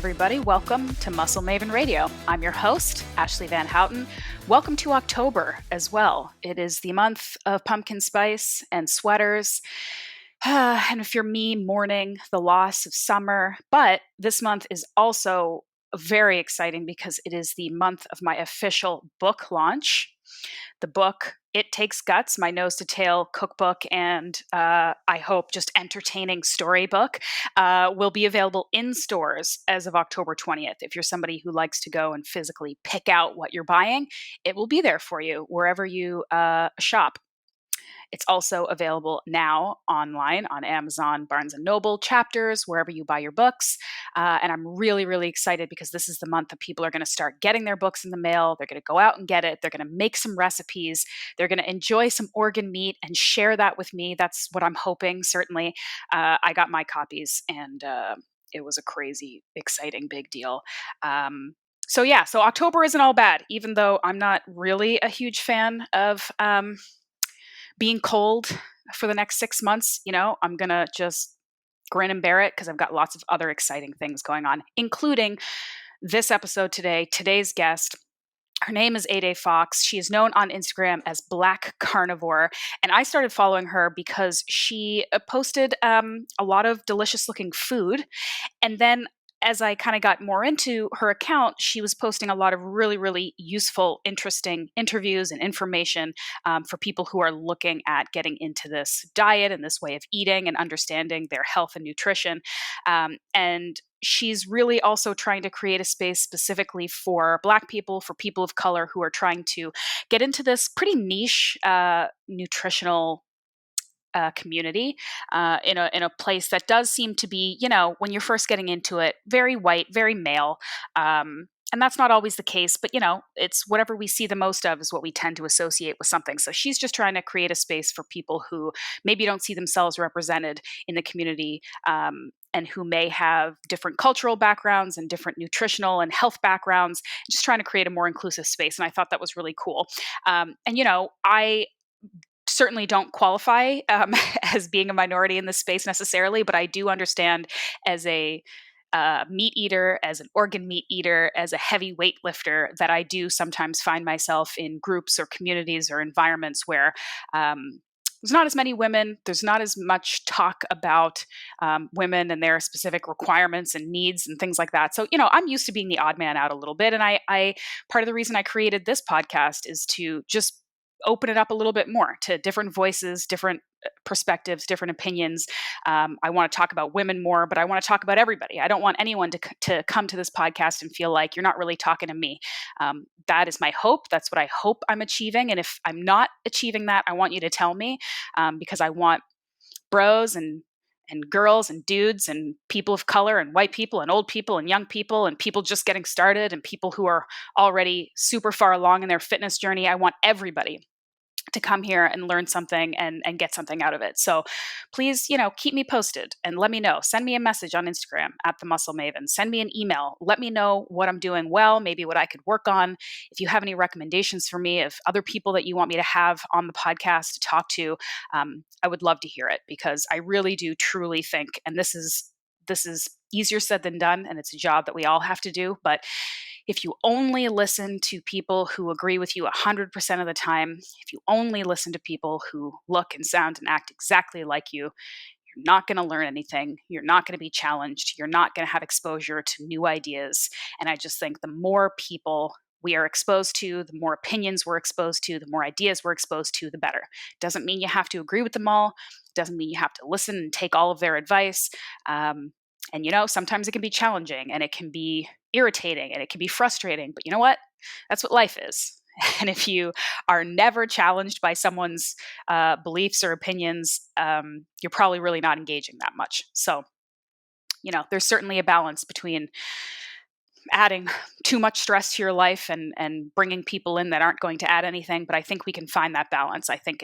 everybody. Welcome to Maven Radio. I'm your host, Ashleigh Van Houten. Welcome to October as well. It is the month of pumpkin spice and sweaters. And if you're me, mourning the loss of summer. But this month is also very exciting because it is the month of my official book launch. The book, It Takes Guts, my nose to tail cookbook and I hope just entertaining storybook will be available in stores as of October 20th. If you're somebody who likes to go and physically pick out what you're buying, it will be there for you wherever you shop. It's also available now online on Amazon, Barnes & Noble, Chapters, wherever you buy your books. And I'm really, really excited because this is the month that people are going to start getting their books in the mail. They're going to go out and get it. They're going to make some recipes. They're going to enjoy some organ meat and share that with me. That's what I'm hoping, certainly. I got my copies and it was a crazy, exciting, big deal. So October isn't all bad, even though I'm not really a huge fan of being cold for the next 6 months. I'm going to just grin and bear it because I've got lots of other exciting things going on, including this episode today. Today's guest, her name is Ede Fox. She is known on Instagram as Black Carnivore. And I started following her because she posted a lot of delicious looking food. And then as I kind of got more into her account, she was posting a lot of really, really useful, interesting interviews and information for people who are looking at getting into this diet and this way of eating and understanding their health and nutrition. And she's really also trying to create a space specifically for Black people, for people of color who are trying to get into this pretty niche nutritional community in a place that does seem to be, when you're first getting into it, very white, very male. And that's not always the case, but it's whatever we see the most of is what we tend to associate with something. So she's just trying to create a space for people who maybe don't see themselves represented in the community, and who may have different cultural backgrounds and different nutritional and health backgrounds, just trying to create a more inclusive space. And I thought that was really cool. I certainly don't qualify as being a minority in this space necessarily, but I do understand as a meat eater, as an organ meat eater, as a heavy weight lifter, that I do sometimes find myself in groups or communities or environments where there's not as many women, there's not as much talk about women and their specific requirements and needs and things like that. So, I'm used to being the odd man out a little bit. And I part of the reason I created this podcast is to just open it up a little bit more to different voices, different perspectives, different opinions. I want to talk about women more, but I want to talk about everybody. I don't want anyone to come to this podcast and feel like you're not really talking to me. That is my hope. That's what I hope I'm achieving. And if I'm not achieving that, I want you to tell me, because I want bros and girls and dudes and people of color and white people and old people and young people and people just getting started and people who are already super far along in their fitness journey. I want everybody to come here and learn something and get something out of it. So please, keep me posted and let me know. Send me a message on Instagram at The Muscle Maven. Send me an email. Let me know what I'm doing well, maybe what I could work on. If you have any recommendations for me of other people that you want me to have on the podcast to talk to, I would love to hear it because I really do truly think, and this is easier said than done, and it's a job that we all have to do, but if you only listen to people who agree with you 100% of the time, if you only listen to people who look and sound and act exactly like you, you're not going to learn anything. You're not going to be challenged. You're not going to have exposure to new ideas. And I just think the more people we are exposed to, the more opinions we're exposed to, the more ideas we're exposed to, the better. Doesn't mean you have to agree with them all. Doesn't mean you have to listen and take all of their advice. And sometimes it can be challenging and it can be irritating and it can be frustrating, but you know what? That's what life is. And if you are never challenged by someone's beliefs or opinions, you're probably really not engaging that much. So, there's certainly a balance between adding too much stress to your life and bringing people in that aren't going to add anything. But I think we can find that balance. I think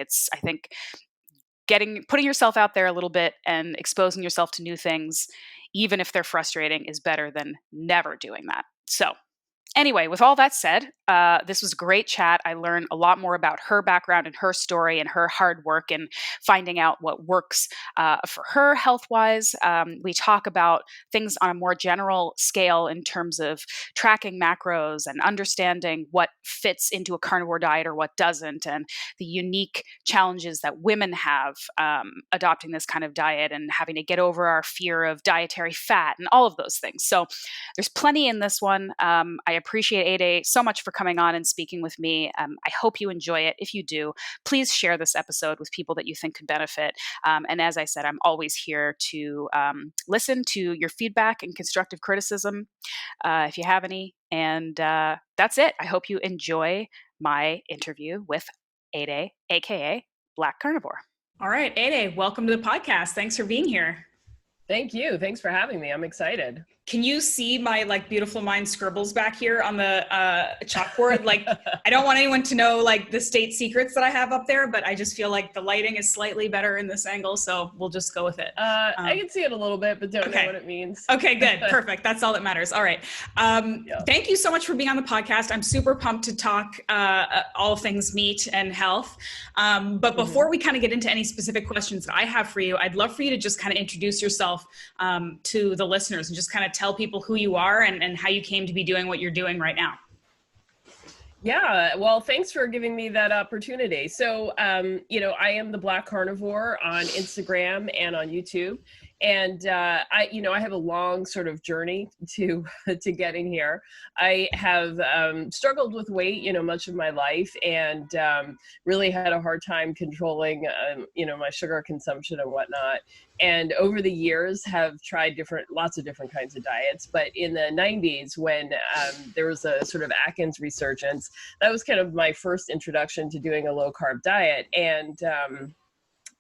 putting yourself out there a little bit and exposing yourself to new things, even if they're frustrating, is better than never doing that. So Anyway, with all that said, this was a great chat. I learned a lot more about her background and her story and her hard work and finding out what works for her health-wise. We talk about things on a more general scale in terms of tracking macros and understanding what fits into a carnivore diet or what doesn't, and the unique challenges that women have adopting this kind of diet and having to get over our fear of dietary fat and all of those things. So there's plenty in this one. I appreciate Ede so much for coming on and speaking with me. I hope you enjoy it. If you do, please share this episode with people that you think could benefit. And as I said, I'm always here to listen to your feedback and constructive criticism if you have any. And that's it. I hope you enjoy my interview with Ede, aka Black Carnivore. All right, Ede, welcome to the podcast. Thanks for being here. Thank you. Thanks for having me. I'm excited. Can you see my beautiful mind scribbles back here on the chalkboard? I don't want anyone to know the state secrets that I have up there, but I just feel like the lighting is slightly better in this angle, so we'll just go with it. I can see it a little bit, but don't know what it means. Okay, good. Perfect. That's all that matters. All right. Thank you so much for being on the podcast. I'm super pumped to talk all things meat and health. But before we kind of get into any specific questions that I have for you, I'd love for you to just kind of introduce yourself to the listeners and just kind of tell people who you are and how you came to be doing what you're doing right now. Yeah, well, thanks for giving me that opportunity. So, I am the Black Carnivore on Instagram and on YouTube. And I have a long sort of journey to getting here. I have struggled with weight, much of my life, and really had a hard time controlling, my sugar consumption and whatnot. And over the years have tried lots of different kinds of diets. But in the 90s, when there was a sort of Atkins resurgence, that was kind of my first introduction to doing a low carb diet. And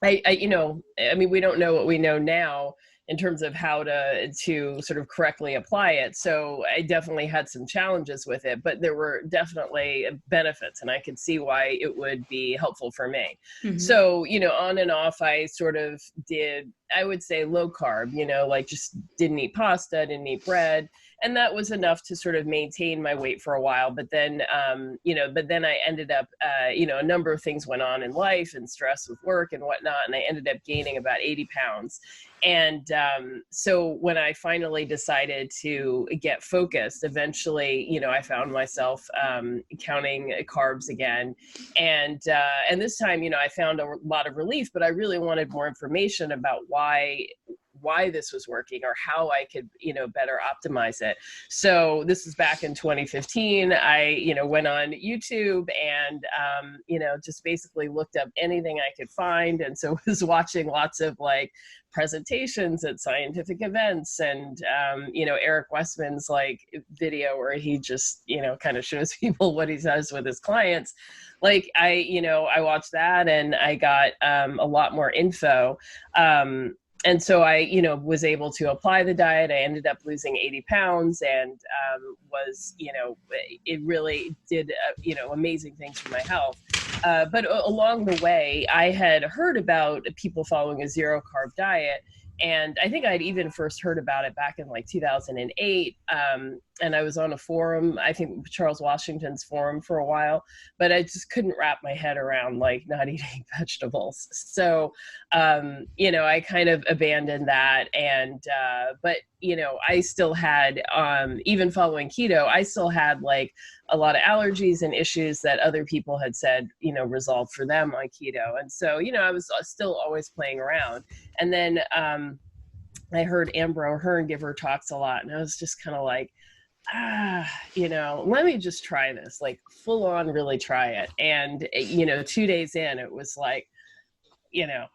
we don't know what we know now in terms of how to sort of correctly apply it. So I definitely had some challenges with it, but there were definitely benefits, and I could see why it would be helpful for me. Mm-hmm. So, on and off, I sort of did, I would say, low carb, just didn't eat pasta, didn't eat bread. And that was enough to sort of maintain my weight for a while. But then, I ended up, a number of things went on in life and stress with work and whatnot. And I ended up gaining about 80 pounds. And so when I finally decided to get focused, eventually, I found myself counting carbs again. And this time, I found a lot of relief, but I really wanted more information about why this was working or how I could, better optimize it. So this is back in 2015. I, went on YouTube and, just basically looked up anything I could find. And so was watching lots of presentations at scientific events and, Eric Westman's video where he just, kind of shows people what he does with his clients. I watched that and I got a lot more info. And so I, was able to apply the diet. I ended up losing 80 pounds and was, it really did, amazing things for my health. But along the way, I had heard about people following a zero carb diet. And I think I'd even first heard about it back in 2008. And I was on a forum, I think Charles Washington's forum for a while, but I just couldn't wrap my head around not eating vegetables. So, I kind of abandoned that. And, but, I still had, even following keto, I still had a lot of allergies and issues that other people had said, resolved for them on keto. And so, I was still always playing around. And then I heard Amber O'Hearn give her talks a lot. And I was just kind of let me just try this, full on really try it. And, 2 days in, it was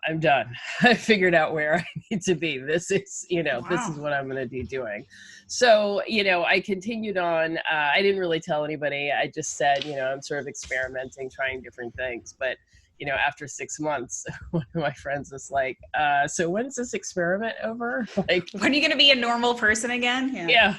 I'm done. I figured out where I need to be. This is, wow. This is what I'm going to be doing. So, I continued on. I didn't really tell anybody. I just said, I'm sort of experimenting, trying different things. But, after 6 months, one of my friends was like, so when's this experiment over? When are you going to be a normal person again? Yeah.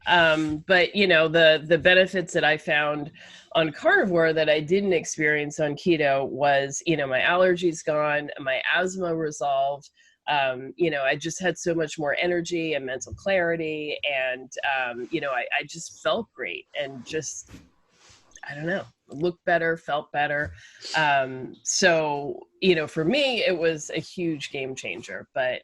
But, the benefits that I found on carnivore that I didn't experience on keto was, my allergies gone, my asthma resolved. I just had so much more energy and mental clarity, and I just felt great, and just, I don't know, looked better, felt better. So for me, it was a huge game changer. But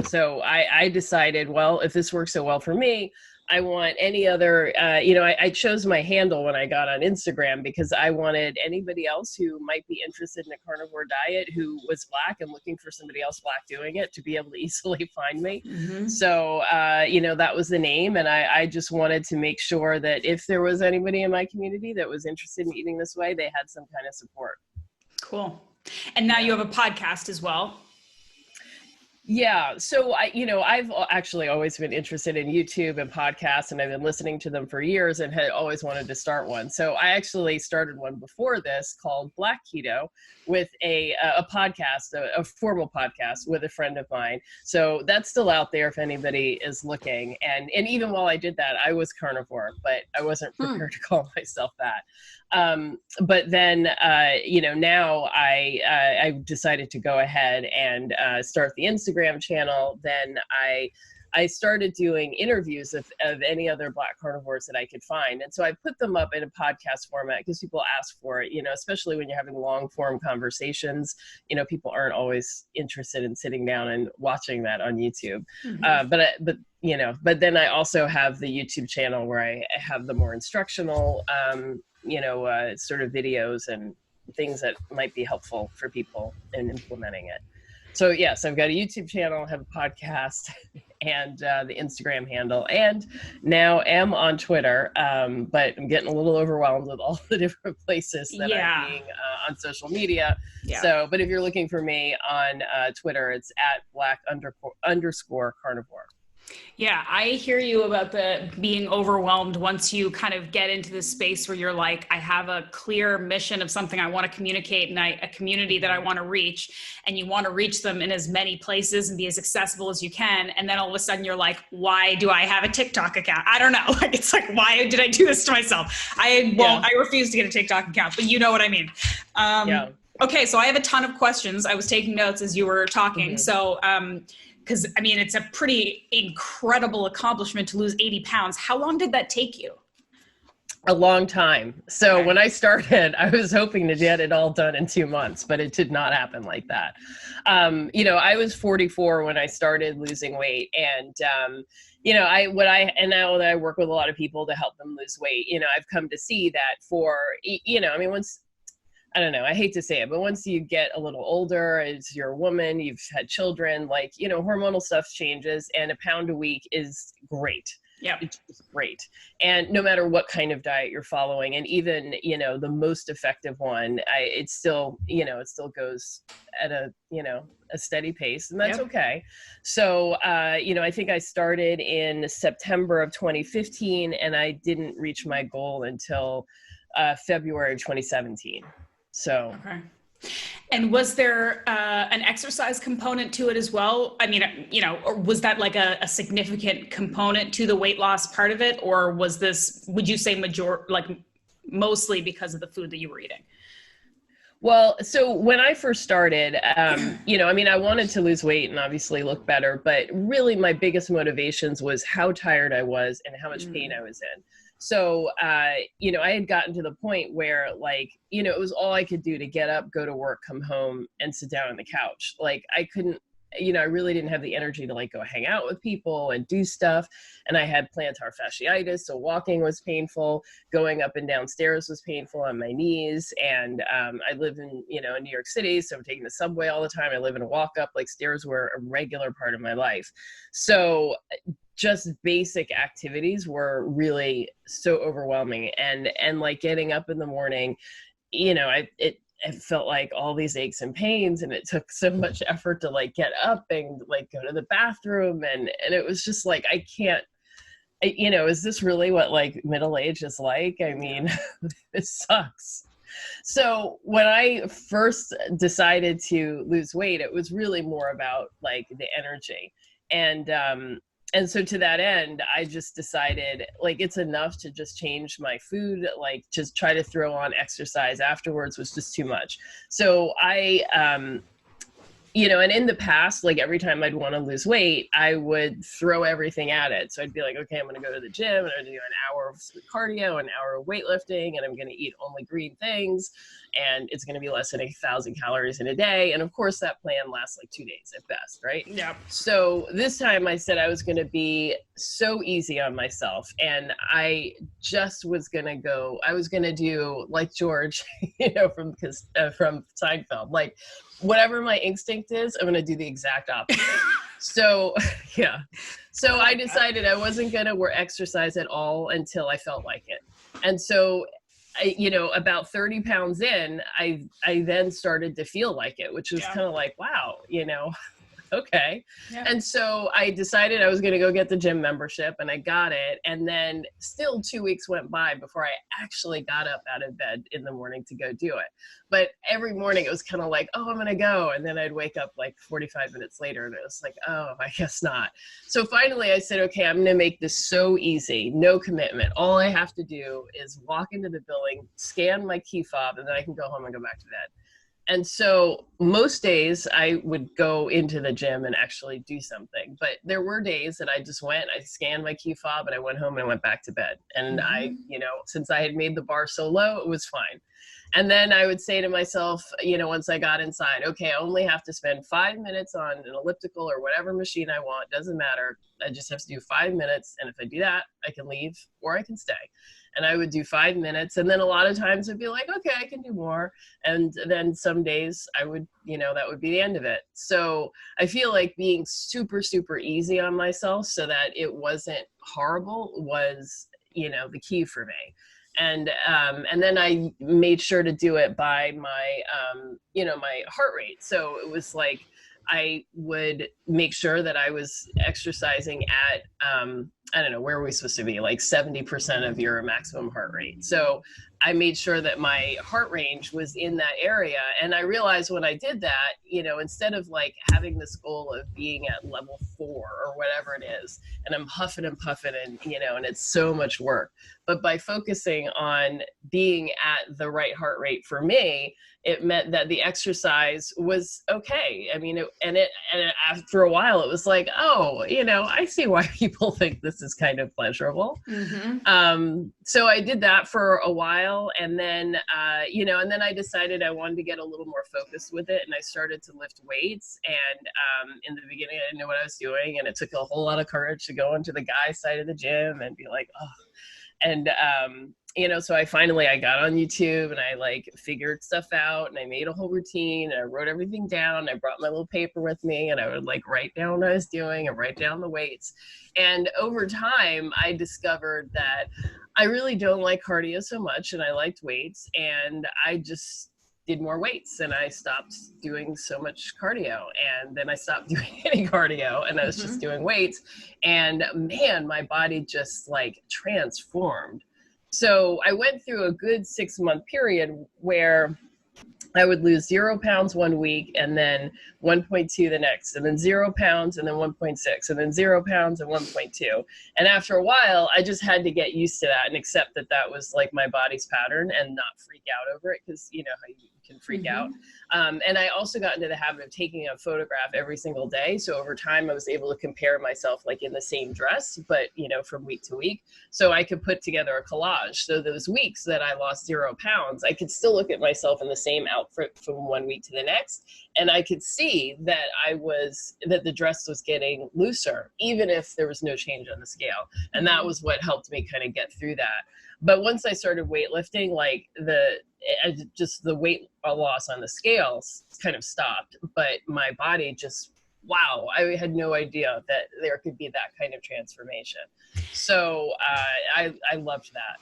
so I decided, well, if this works so well for me, I want any other, I chose my handle when I got on Instagram because I wanted anybody else who might be interested in a carnivore diet who was Black and looking for somebody else Black doing it to be able to easily find me. Mm-hmm. So, that was the name. And I just wanted to make sure that if there was anybody in my community that was interested in eating this way, they had some kind of support. Cool. And now you have a podcast as well. Yeah. So I've actually always been interested in YouTube and podcasts, and I've been listening to them for years and had always wanted to start one. So I actually started one before this called Black Keto with a podcast, a formal podcast with a friend of mine. So that's still out there if anybody is looking. And even while I did that, I was carnivore, but I wasn't prepared to call myself that. But then, now I decided to go ahead and start the Instagram channel. Then I started doing interviews of any other Black carnivores that I could find. And so I put them up in a podcast format because people ask for it, especially when you're having long form conversations, people aren't always interested in sitting down and watching that on YouTube. Mm-hmm. But then I also have the YouTube channel where I have the more instructional, sort of videos and things that might be helpful for people in implementing it. So yes, I've got a YouTube channel, have a podcast, and the Instagram handle, and now am on Twitter. But I'm getting a little overwhelmed with all the different places that I'm being on social media. Yeah. So, but if you're looking for me on Twitter, it's at @Black_carnivore. Yeah, I hear you about the being overwhelmed once you kind of get into this space where you're like, I have a clear mission of something I want to communicate and a community that I want to reach, and you want to reach them in as many places and be as accessible as you can. And then all of a sudden you're like, why do I have a TikTok account? I don't know. Like, it's like, why did I do this to myself? I refuse to get a TikTok account, but you know what I mean? Okay, so I have a ton of questions. I was taking notes as you were talking. Mm-hmm. So, because it's a pretty incredible accomplishment to lose 80 pounds. How long did that take you? A long time. So when I started, I was hoping to get it all done in 2 months, but it did not happen like that. I was 44 when I started losing weight, and now that I work with a lot of people to help them lose weight, I've come to see that once, I don't know, I hate to say it, but once you get a little older, as you're a woman, you've had children, hormonal stuff changes, and a pound a week is great. Yeah, it's great. And no matter what kind of diet you're following, and even, the most effective one, it still goes at a steady pace, and that's okay. So, I think I started in September of 2015, and I didn't reach my goal until February of 2017. So, okay. And was there an exercise component to it as well? Or was that like a significant component to the weight loss part of it? Or was this, would you say mostly because of the food that you were eating? Well, so when I first started, I wanted to lose weight and obviously look better, but really my biggest motivations was how tired I was and how much pain I was in. So, I had gotten to the point where it was all I could do to get up, go to work, come home, and sit down on the couch. I couldn't, I really didn't have the energy to go hang out with people and do stuff. And I had plantar fasciitis, so walking was painful. Going up and down stairs was painful on my knees. And I live in, in New York City, so I'm taking the subway all the time. I live in a walk-up, stairs were a regular part of my life. So just basic activities were really so overwhelming, and getting up in the morning, it felt like all these aches and pains, and it took so much effort to get up and go to the bathroom, and it was just I can't, is this really what middle age is like? This sucks. So when I first decided to lose weight, it was really more about the energy, and so to that end, I just decided it's enough to just change my food, just try to throw on exercise afterwards was just too much. So I and in the past, like every time I'd want to lose weight, I would throw everything at it. So I'd be like, okay, I'm going to go to the gym and I'm going to do an hour of cardio, an hour of weightlifting, and I'm going to eat only green things. And it's going to be less than 1,000 calories in a day. And of course that plan lasts like 2 days at best, right? Yeah. So this time I said I was going to be so easy on myself. And I just was going to go, I was going to do like George, from Seinfeld, like whatever my instinct is, I'm going to do the exact opposite. So, yeah. So I decided I wasn't going to exercise at all until I felt like it. And so about 30 pounds in, I then started to feel like it, which was kind of like, wow, okay. Yeah. And so I decided I was going to go get the gym membership, and I got it. And then still 2 weeks went by before I actually got up out of bed in the morning to go do it. But every morning it was kind of like, oh, I'm going to go. And then I'd wake up like 45 minutes later and it was like, oh, I guess not. So finally I said, okay, I'm going to make this so easy, no commitment. All I have to do is walk into the building, scan my key fob, and then I can go home and go back to bed. And so most days I would go into the gym and actually do something, but there were days that I just went, I scanned my key fob, and I went home and I went back to bed. And I, since I had made the bar so low, it was fine. And then I would say to myself, once I got inside, okay, I only have to spend 5 minutes on an elliptical or whatever machine I want. Doesn't matter. I just have to do 5 minutes. And if I do that, I can leave or I can stay. And I would do 5 minutes. And then a lot of times I'd be like, okay, I can do more. And then some days I would, that would be the end of it. So I feel like being super, super easy on myself so that it wasn't horrible was, the key for me. And then I made sure to do it by my, my heart rate. So it was like, I would make sure that I was exercising at, I don't know, where are we supposed to be? Like 70% of your maximum heart rate. So I made sure that my heart range was in that area. And I realized when I did that, instead of like having this goal of being at level 4 or whatever it is, and I'm huffing and puffing and, and it's so much work, but by focusing on being at the right heart rate for me, it meant that the exercise was okay. I mean, and after a while it was like, oh, I see why people think this is kind of pleasurable. Mm-hmm. So I did that for a while, and then, and then I decided I wanted to get a little more focused with it, and I started to lift weights. And in the beginning, I didn't know what I was doing, and it took a whole lot of courage to go into the guy's side of the gym and be like, oh. And, so I got on YouTube and I like figured stuff out, and I made a whole routine, and I wrote everything down. I brought my little paper with me, and I would like write down what I was doing and write down the weights. And over time I discovered that I really don't like cardio so much, and I liked weights, and I just did more weights, and I stopped doing so much cardio, and then I stopped doing any cardio, and I was just doing weights, and man, my body just like transformed. So I went through a good 6-month period where I would lose 0 pounds 1 week, and then 1.2 the next, and then 0 pounds, and then 1.6, and then 0 pounds and 1.2. And after a while, I just had to get used to that and accept that that was like my body's pattern and not freak out over it, because you know how you can freak out. And I also got into the habit of taking a photograph every single day. So over time, I was able to compare myself like in the same dress, but from week to week. So I could put together a collage. So those weeks that I lost 0 pounds, I could still look at myself in the same outfit from 1 week to the next. And I could see that that the dress was getting looser, even if there was no change on the scale. And that was what helped me kind of get through that. But once I started weightlifting, like the weight loss on the scales kind of stopped, but my body just, wow, I had no idea that there could be that kind of transformation. So I loved that.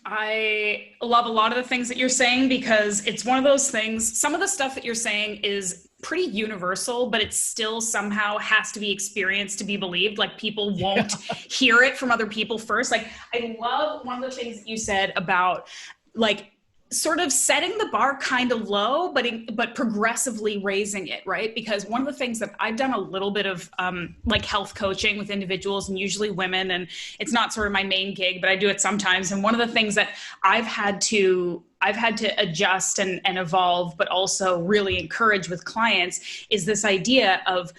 I love a lot of the things that you're saying, because it's one of those things, some of the stuff that you're saying is pretty universal, but it still somehow has to be experienced to be believed. Like people won't hear it from other people first. Like I love one of the things that you said about like sort of setting the bar kind of low, but progressively raising it, right? Because one of the things that I've done a little bit of like health coaching with individuals, and usually women, and it's not sort of my main gig, but I do it sometimes. And one of the things that I've had to I've had to adjust and evolve, but also really encourage with clients is this idea of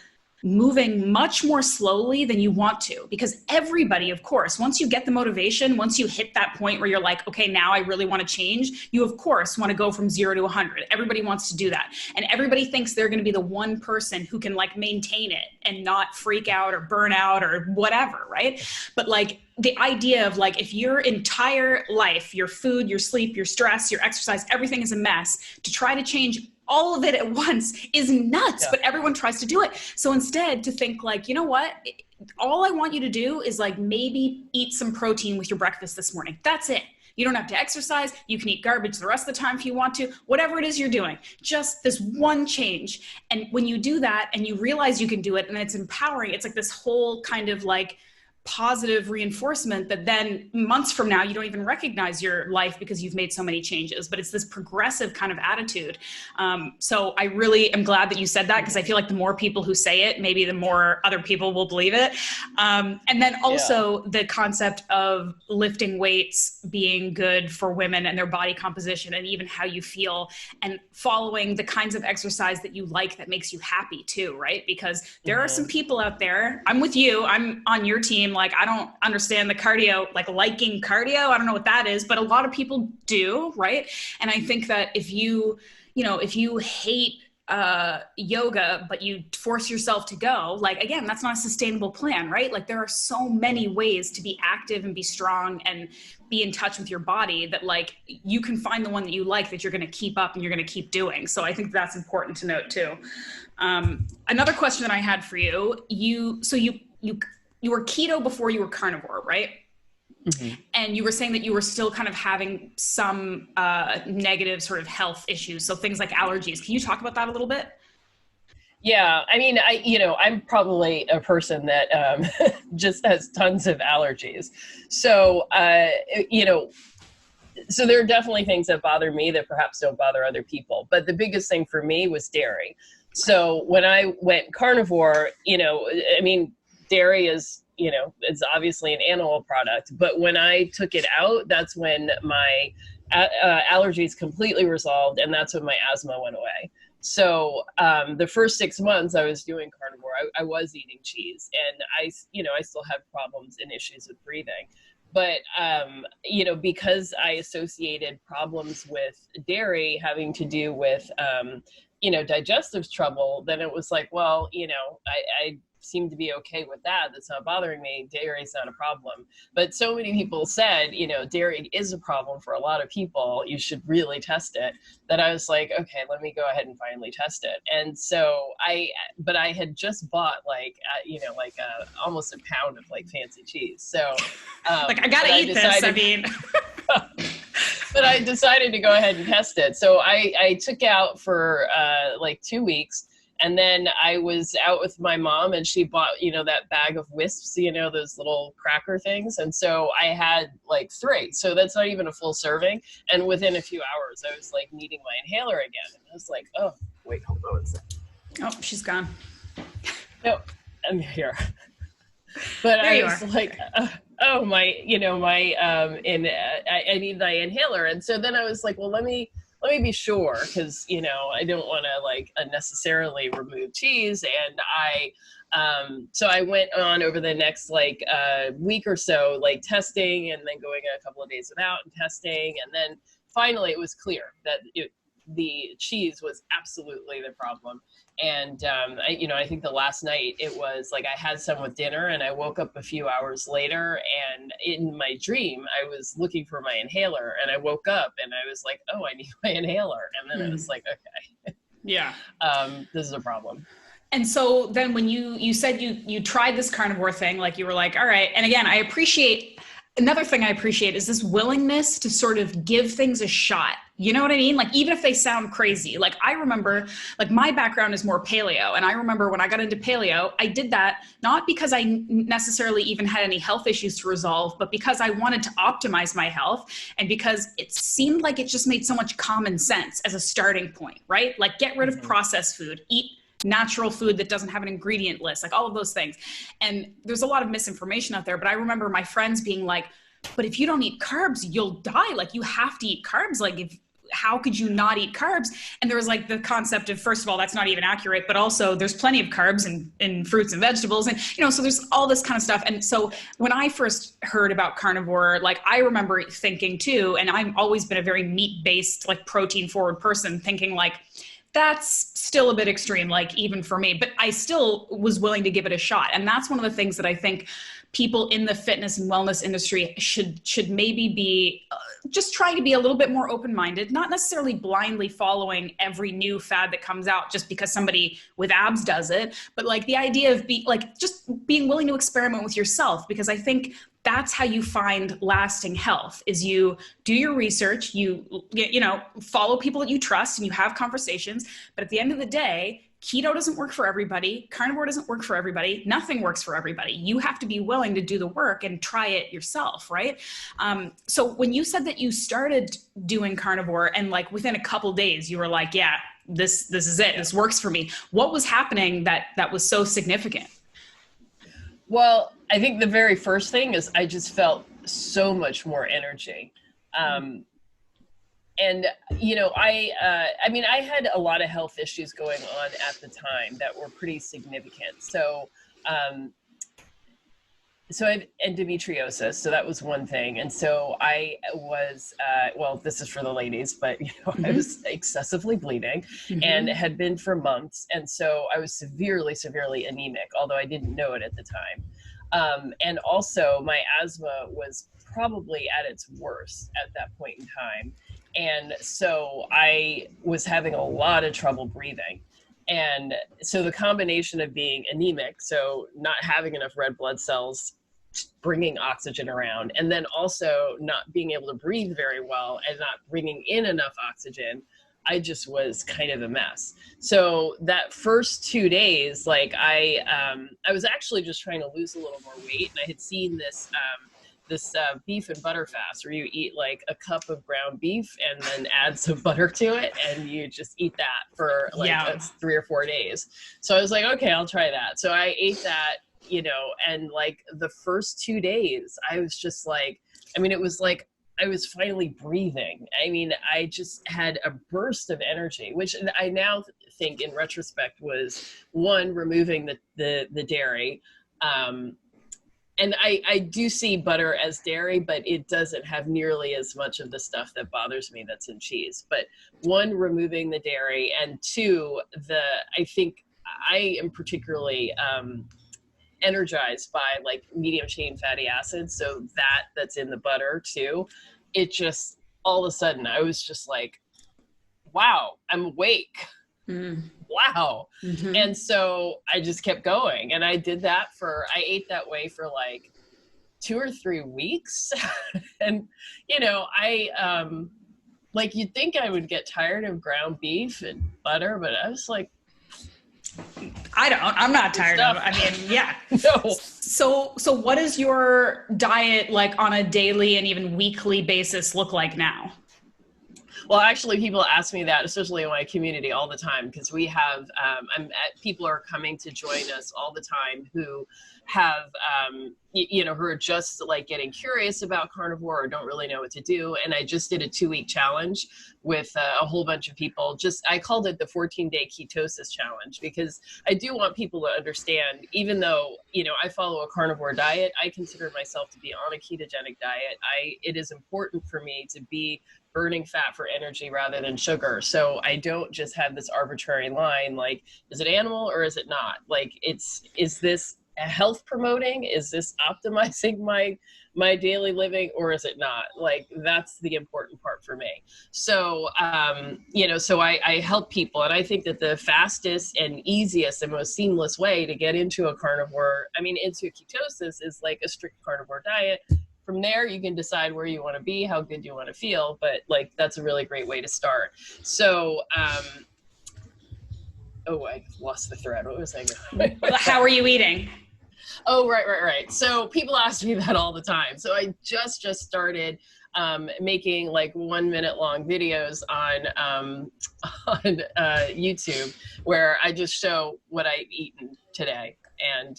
moving much more slowly than you want to, because everybody, of course, once you get the motivation, once you hit that point where you're like, okay, now I really want to change, you of course want to go from 0 to 100. Everybody wants to do that. And everybody thinks they're going to be the one person who can like maintain it and not freak out or burn out or whatever, right? But like the idea of like, if your entire life, your food, your sleep, your stress, your exercise, everything is a mess, to try to change all of it at once is nuts, but everyone tries to do it. So instead to think like, you know what, all I want you to do is like maybe eat some protein with your breakfast this morning. That's it. You don't have to exercise. You can eat garbage the rest of the time if you want to, whatever it is you're doing, just this one change. And when you do that and you realize you can do it and it's empowering, it's like this whole kind of like positive reinforcement that then months from now, you don't even recognize your life because you've made so many changes, but it's this progressive kind of attitude. So I really am glad that you said that, because I feel like the more people who say it, maybe the more other people will believe it. And then also the concept of lifting weights being good for women and their body composition and even how you feel, and following the kinds of exercise that you like that makes you happy too, right? Because there are some people out there, I'm with you, I'm on your team, like I don't understand the cardio, like liking cardio, I don't know what that is, but a lot of people do, right? And I think that if you hate yoga, but you force yourself to go, like, again, that's not a sustainable plan, right? Like there are so many ways to be active and be strong and be in touch with your body that like you can find the one that you like that you're going to keep up and you're going to keep doing. So I think that's important to note too. Another question that I had for you, you were keto before you were carnivore, right? Mm-hmm. And you were saying that you were still kind of having some negative sort of health issues. So things like allergies. Can you talk about that a little bit? Yeah. I mean, I'm probably a person that just has tons of allergies. So, so there are definitely things that bother me that perhaps don't bother other people. But the biggest thing for me was dairy. So when I went carnivore, dairy is, it's obviously an animal product, but when I took it out, that's when my allergies completely resolved, and that's when my asthma went away. So the first 6 months I was doing carnivore, I was eating cheese, and I still have problems and issues with breathing. But, because I associated problems with dairy having to do with, digestive trouble, then it was like, well, I seem to be okay with that. That's not bothering me. Dairy is not a problem. But so many people said, dairy is a problem for a lot of people. You should really test it. That I was like, okay, let me go ahead and finally test it. And so I had just bought almost a pound of like fancy cheese. So I gotta eat this. But I decided to go ahead and test it. So I took out for 2 weeks. And then I was out with my mom, and she bought, that bag of Wisps, those little cracker things. And so I had like 3. So that's not even a full serving. And within a few hours, I was like needing my inhaler again. And I was like, oh, wait, hold on a second. Oh, she's gone. No, I'm here. But I was like, I need my inhaler. And so then I was like, well, let me be sure, because, I don't want to like unnecessarily remove cheese. And so I went on over the next week or so, like testing, and then going a couple of days without and testing. And then finally it was clear that the cheese was absolutely the problem. And, I think the last night it was like I had some with dinner, and I woke up a few hours later, and in my dream I was looking for my inhaler, and I woke up and I was like, oh, I need my inhaler. And then I was like, okay, yeah, this is a problem. And so then when you said you tried this carnivore thing, like you were like, all right. And again, another thing I appreciate is this willingness to sort of give things a shot. You know what I mean? Like, even if they sound crazy, like I remember, like my background is more paleo. And I remember when I got into paleo, I did that not because I necessarily even had any health issues to resolve, but because I wanted to optimize my health, and because it seemed like it just made so much common sense as a starting point, right? Like, get rid of processed food, eat natural food that doesn't have an ingredient list, like all of those things. And there's a lot of misinformation out there, but I remember my friends being like, but if you don't eat carbs, you'll die. Like, you have to eat carbs. Like, how could you not eat carbs? And there was like the concept of, first of all, that's not even accurate, but also there's plenty of carbs in fruits and vegetables. And, you know, so there's all this kind of stuff. And so when I first heard about carnivore, like I remember thinking too, and I've always been a very meat-based, like protein forward person, thinking like, that's still a bit extreme, like even for me, but I still was willing to give it a shot. And that's one of the things that I think people in the fitness and wellness industry should maybe be just trying to be a little bit more open-minded, not necessarily blindly following every new fad that comes out just because somebody with abs does it, but like the idea of just being willing to experiment with yourself, because I think that's how you find lasting health, is you do your research, you know, follow people that you trust and you have conversations. But at the end of the day, keto doesn't work for everybody. Carnivore doesn't work for everybody. Nothing works for everybody. You have to be willing to do the work and try it yourself, right? So when you said that you started doing carnivore and like within a couple days, you were like, yeah, this is it. This works for me. What was happening that was so significant? Well, I think the very first thing is I just felt so much more energy. And, you know, I mean, I had a lot of health issues going on at the time that were pretty significant. So, so I have endometriosis, so that was one thing. And so I was, well, this is for the ladies, but, you know, I was excessively bleeding and it had been for months. And so I was severely, severely anemic, although I didn't know it at the time. And also my asthma was probably at its worst at that point in time. And so I was having a lot of trouble breathing. And so the combination of being anemic, so not having enough red blood cells bringing oxygen around, and then also not being able to breathe very well and not bringing in enough oxygen, I just was kind of a mess. So that first 2 days, like I was actually just trying to lose a little more weight. And I had seen this beef and butter fast where you eat like a cup of ground beef and then add some butter to it. And you just eat that for like 3 or 4 days. So I was like, okay, I'll try that. So I ate that, you know, and like the first 2 days, I was just like, I mean, it was like, I was finally breathing. I mean, I just had a burst of energy, which I now think in retrospect was one, removing the dairy. And I do see butter as dairy, but it doesn't have nearly as much of the stuff that bothers me that's in cheese. But one, removing the dairy, and two, I think I am particularly energized by like medium chain fatty acids. So that's in the butter too. It just, all of a sudden I was just like, wow, I'm awake. Wow. And so I just kept going, and I did that I ate that way for like 2 or 3 weeks. And, you know, I, like you'd think I would get tired of ground beef and butter, but I was like, I'm not tired of it. I mean, yeah. No. So what does your diet like on a daily and even weekly basis look like now? Well, actually, people ask me that, especially in my community, all the time, because we have, people are coming to join us all the time who have, you know, who are just like getting curious about carnivore or don't really know what to do. And I just did a 2-week challenge with a whole bunch of people. I called it the 14-day ketosis challenge, because I do want people to understand, even though, you know, I follow a carnivore diet, I consider myself to be on a ketogenic diet. It is important for me to be burning fat for energy rather than sugar. So I don't just have this arbitrary line, like, is it animal or is it not? Like, is this health promoting? Is this optimizing my daily living, or is it not? Like, that's the important part for me. So, you know, so I help people, and I think that the fastest and easiest and most seamless way to get into a carnivore, into ketosis, is like a strict carnivore diet. From there, you can decide where you want to be, how good you want to feel, but like, that's a really great way to start. So, oh, I lost the thread. What was I going? How are you eating? Oh, right. So people ask me that all the time. So I just started making like 1 minute long videos on YouTube, where I just show what I've eaten today. And,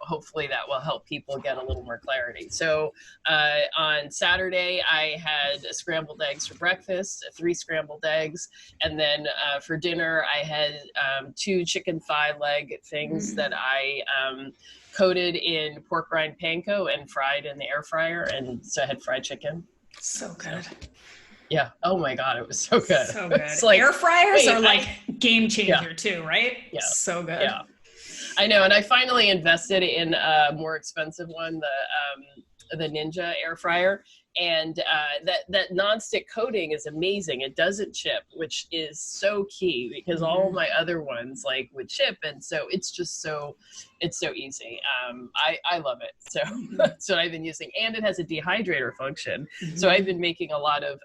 hopefully that will help people get a little more clarity. So on Saturday, I had scrambled eggs for breakfast, 3 scrambled eggs. And then for dinner, I had 2 chicken thigh leg things that I coated in pork rind panko and fried in the air fryer. And so I had fried chicken. So good. Yeah. Oh my God, it was so good. So good. It's like, air fryers are like game changer too, right? Yeah. So good. Yeah. I know. And I finally invested in a more expensive one, the Ninja air fryer. And that nonstick coating is amazing. It doesn't chip, which is so key because all my other ones like would chip. And so it's so easy. I love it. So that's what I've been using. And it has a dehydrator function. So I've been making a lot of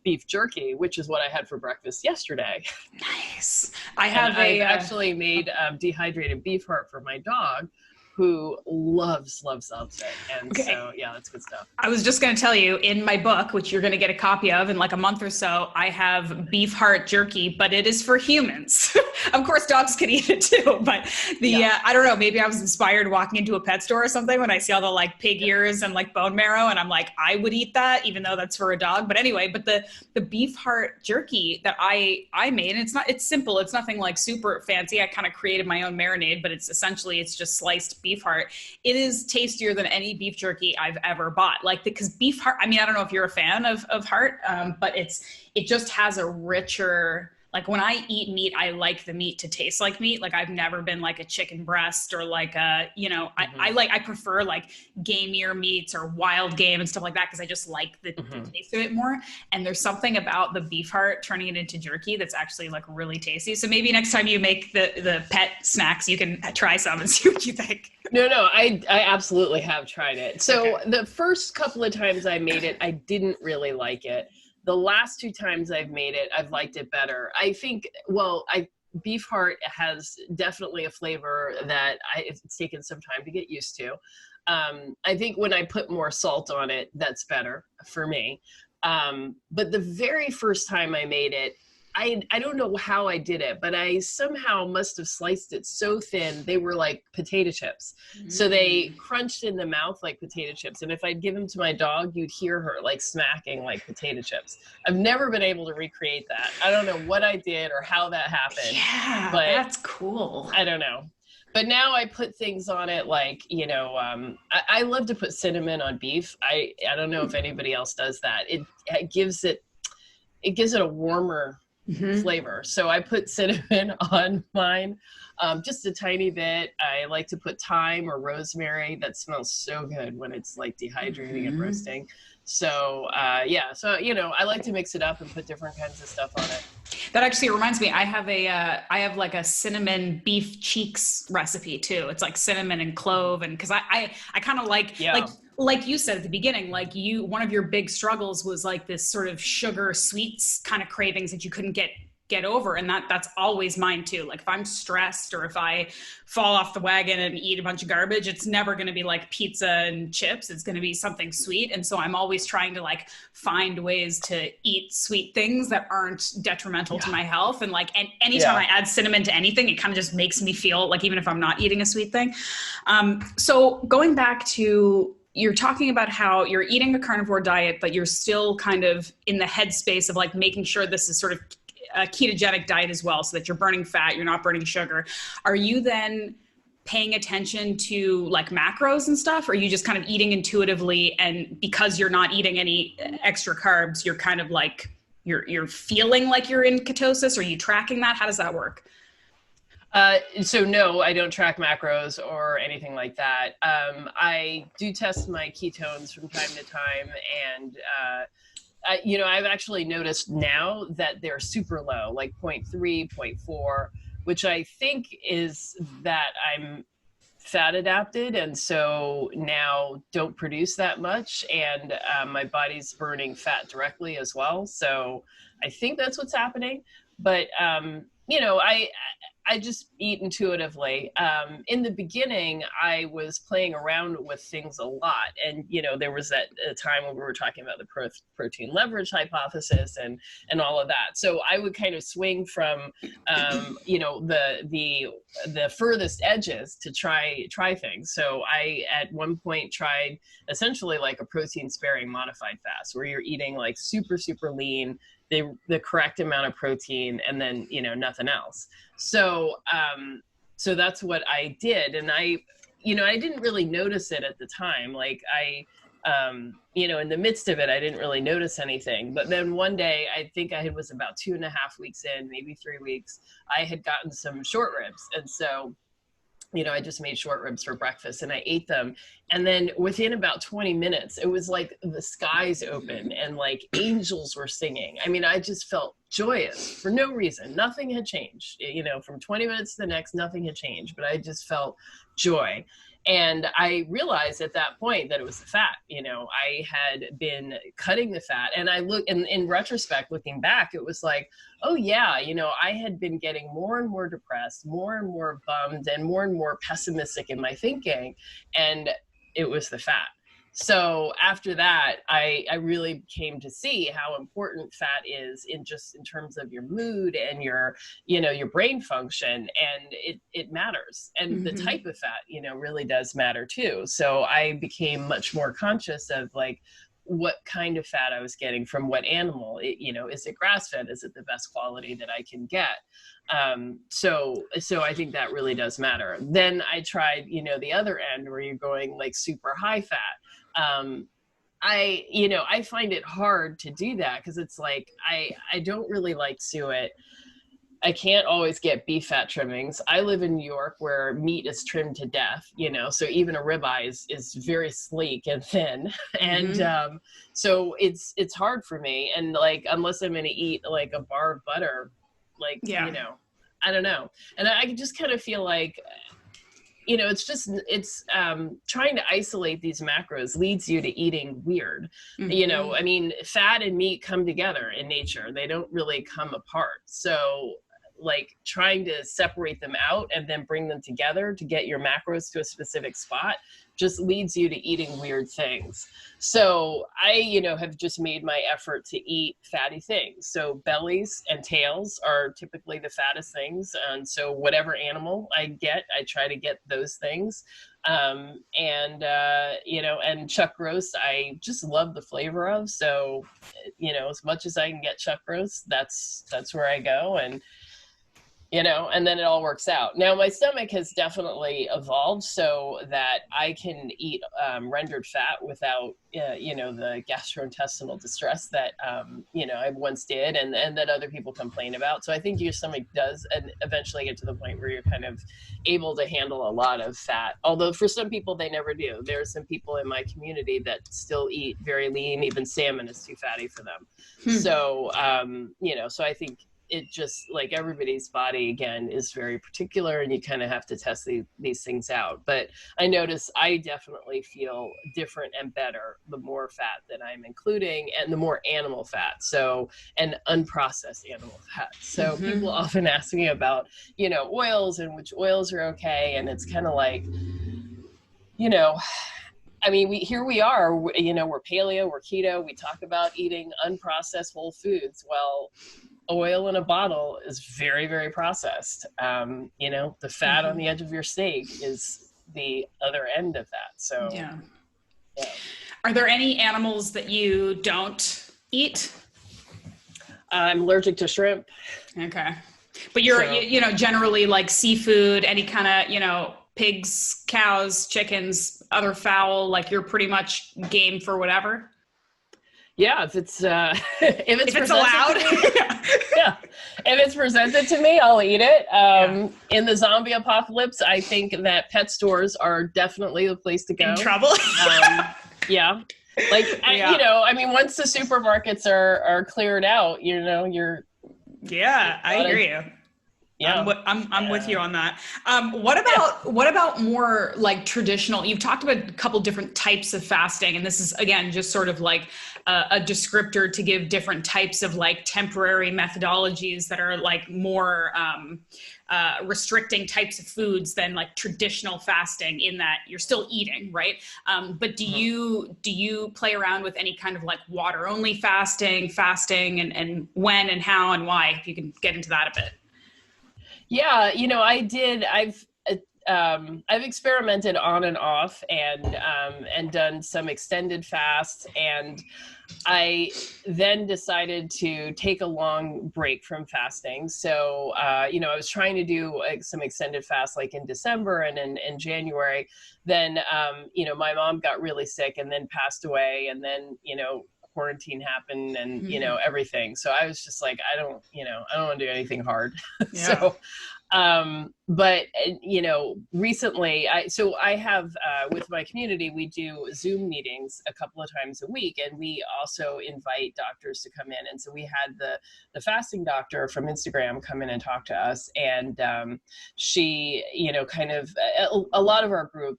beef jerky, which is what I had for breakfast yesterday. Nice. I've actually made dehydrated beef heart for my dog, who loves it. And so, yeah, that's good stuff. I was just going to tell you, in my book, which you're going to get a copy of in like a month or so, I have beef heart jerky, but it is for humans. Of course, dogs can eat it too, but I don't know, maybe I was inspired walking into a pet store or something when I see all the like pig ears and like bone marrow, and I'm like, I would eat that, even though that's for a dog. But anyway, but the beef heart jerky that I made, and it's simple. It's nothing like super fancy. I kind of created my own marinade, but it's just sliced beef heart. It is tastier than any beef jerky I've ever bought. Like, because beef heart, I mean, I don't know if you're a fan of heart, but it just has a richer, like when I eat meat, I like the meat to taste like meat. Like I've never been like a chicken breast or like I prefer like gamier meats or wild game and stuff like that, because I just like the taste of it more. And there's something about the beef heart turning it into jerky that's actually like really tasty. So maybe next time you make the pet snacks, you can try some and see what you think. No, I absolutely have tried it. So the first couple of times I made it, I didn't really like it. The last 2 times I've made it, I've liked it better. I think, beef heart has definitely a flavor that it's taken some time to get used to. I think when I put more salt on it, that's better for me. But the very first time I made it, I don't know how I did it, but I somehow must have sliced it so thin, they were like potato chips. So they crunched in the mouth like potato chips. And if I'd give them to my dog, you'd hear her like smacking like potato chips. I've never been able to recreate that. I don't know what I did or how that happened. Yeah, but that's cool. I don't know. But now I put things on it like, I love to put cinnamon on beef. I don't know if anybody else does that. It gives it a warmer flavor. So I put cinnamon on mine, just a tiny bit. I like to put thyme or rosemary. That smells so good when it's like dehydrating and roasting. So I like to mix it up and put different kinds of stuff on it. That actually reminds me, I have like a cinnamon beef cheeks recipe too. It's like cinnamon and clove, and because I kind of like you said at the beginning, like one of your big struggles was like this sort of sugar sweets kind of cravings that you couldn't get over. And that's always mine too. Like if I'm stressed or if I fall off the wagon and eat a bunch of garbage, it's never going to be like pizza and chips. It's going to be something sweet. And so I'm always trying to like find ways to eat sweet things that aren't detrimental to my health. And like, and anytime I add cinnamon to anything, it kind of just makes me feel like, even if I'm not eating a sweet thing. So going back to, you're talking about how you're eating a carnivore diet, but you're still kind of in the headspace of like making sure this is sort of a ketogenic diet as well, so that you're burning fat, you're not burning sugar. Are you then paying attention to like macros and stuff? Or are you just kind of eating intuitively, and because you're not eating any extra carbs, you're kind of like, you're feeling like you're in ketosis? Are you tracking that? How does that work? So no, I don't track macros or anything like that. I do test my ketones from time to time, and I've actually noticed now that they're super low, like 0.3, 0.4, which I think is that I'm fat adapted, and so now don't produce that much, and my body's burning fat directly as well. So I think that's what's happening. But, I just eat intuitively. In the beginning, I was playing around with things a lot. And, there was that time when we were talking about the protein leverage hypothesis and all of that. So I would kind of swing from, the furthest edges to try things. So I, at one point, tried essentially like a protein sparing modified fast, where you're eating like super, super lean, the correct amount of protein, and then, nothing else. So, so that's what I did. And I didn't really notice it at the time. Like in the midst of it, I didn't really notice anything. But then one day, I think I was about 2.5 weeks in, maybe 3 weeks, I had gotten some short ribs. And so, I just made short ribs for breakfast and I ate them. And then within about 20 minutes, it was like the skies opened and like angels were singing. I mean, I just felt joyous for no reason. Nothing had changed, from 20 minutes to the next, nothing had changed, but I just felt joy. And I realized at that point that it was the fat. I had been cutting the fat, and I look in retrospect, looking back, it was like, oh yeah, I had been getting more and more depressed, more and more bummed, and more pessimistic in my thinking. And it was the fat. So after that, I really came to see how important fat is in terms of your mood and your brain function, and it matters. And the type of fat, really does matter too. So I became much more conscious of like what kind of fat I was getting from what animal. Is it grass-fed? Is it the best quality that I can get? So I think that really does matter. Then I tried, the other end where you're going like super high fat. I find it hard to do that because it's like, I don't really like suet. I can't always get beef fat trimmings. I live in New York where meat is trimmed to death, so even a ribeye is very sleek and thin. And, so it's hard for me. And like, unless I'm going to eat like a bar of butter, like, I don't know. And I just kind of feel like, it's trying to isolate these macros leads you to eating weird. I mean, fat and meat come together in nature. They don't really come apart. So like trying to separate them out and then bring them together to get your macros to a specific spot just leads you to eating weird things. So I, have just made my effort to eat fatty things. So bellies and tails are typically the fattest things. And so whatever animal I get, I try to get those things. And chuck roast, I just love the flavor of. So, as much as I can get chuck roast, that's where I go. And then it all works out. Now my stomach has definitely evolved so that I can eat rendered fat without, the gastrointestinal distress that, I once did and that other people complain about. So I think your stomach does eventually get to the point where you're kind of able to handle a lot of fat. Although for some people, they never do. There are some people in my community that still eat very lean. Even salmon is too fatty for them. So, so I think it just like everybody's body again is very particular and you kind of have to test these things out. But I notice I definitely feel different and better the more fat that I'm including and the more animal fat. So, and unprocessed animal fat. So people often ask me about, oils and which oils are okay. And it's kind of like, I mean, we are, we're paleo, we're keto. We talk about eating unprocessed whole foods. Well, oil in a bottle is very, very processed. The fat on the edge of your steak is the other end of that. So, yeah. Are there any animals that you don't eat? I'm allergic to shrimp. Okay. But you're, generally like seafood, any kind of, pigs, cows, chickens, other fowl, like you're pretty much game for whatever? Yeah, if it's allowed. Yeah. If it's presented to me, I'll eat it. In the zombie apocalypse, I think that pet stores are definitely the place to go. In trouble. Yeah. Like, once the supermarkets are cleared out, you're. Yeah, I hear you. Yeah. I'm with you on that. What about more like traditional? You've talked about a couple different types of fasting, and this is again just sort of like a descriptor to give different types of like temporary methodologies that are like more restricting types of foods than like traditional fasting, in that you're still eating, right? But do you play around with any kind of like water only fasting, and when and how and why? If you can get into that a bit. Yeah, I've experimented on and off, and done some extended fasts, and I then decided to take a long break from fasting. So, I was trying to do some extended fasts like in December and in January. Then, my mom got really sick and then passed away, and then, quarantine happened and, everything. So I was just like, I don't want to do anything hard. Yeah. So, but recently I have, with my community, we do Zoom meetings a couple of times a week, and we also invite doctors to come in. And so we had the fasting doctor from Instagram come in and talk to us. And, she, a lot of our group,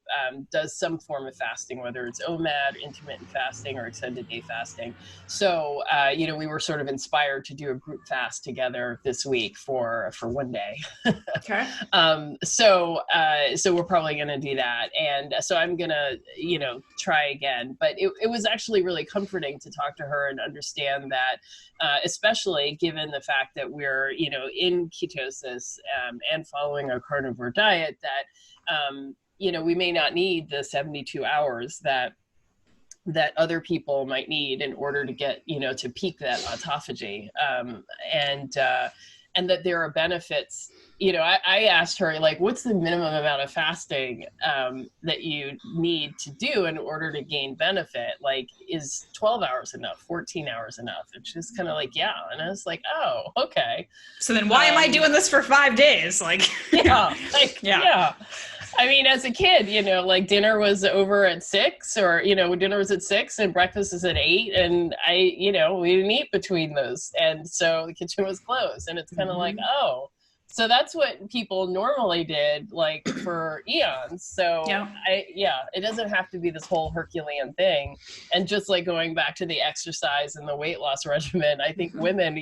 does some form of fasting, whether it's OMAD, intermittent fasting, or extended day fasting. So, we were sort of inspired to do a group fast together this week for one day. Okay. So we're probably going to do that. And so I'm going to, try again, but it was actually really comforting to talk to her and understand that, especially given the fact that we're, in ketosis, and following a carnivore diet, that, we may not need the 72 hours that other people might need in order to get, to peak that autophagy. And that there are benefits. I asked her, like, what's the minimum amount of fasting that you need to do in order to gain benefit? Like, is 12 hours enough? 14 hours enough? And she's kind of like, yeah. And I was like, oh, okay. So then why am I doing this for 5 days? Like, yeah. yeah. I mean, as a kid, like dinner was over at 6, or, dinner was at 6 and breakfast is at 8. And we didn't eat between those. And so the kitchen was closed, and it's kind of like, oh, so that's what people normally did, like, for eons. So it doesn't have to be this whole Herculean thing. And just like going back to the exercise and the weight loss regimen, I think women,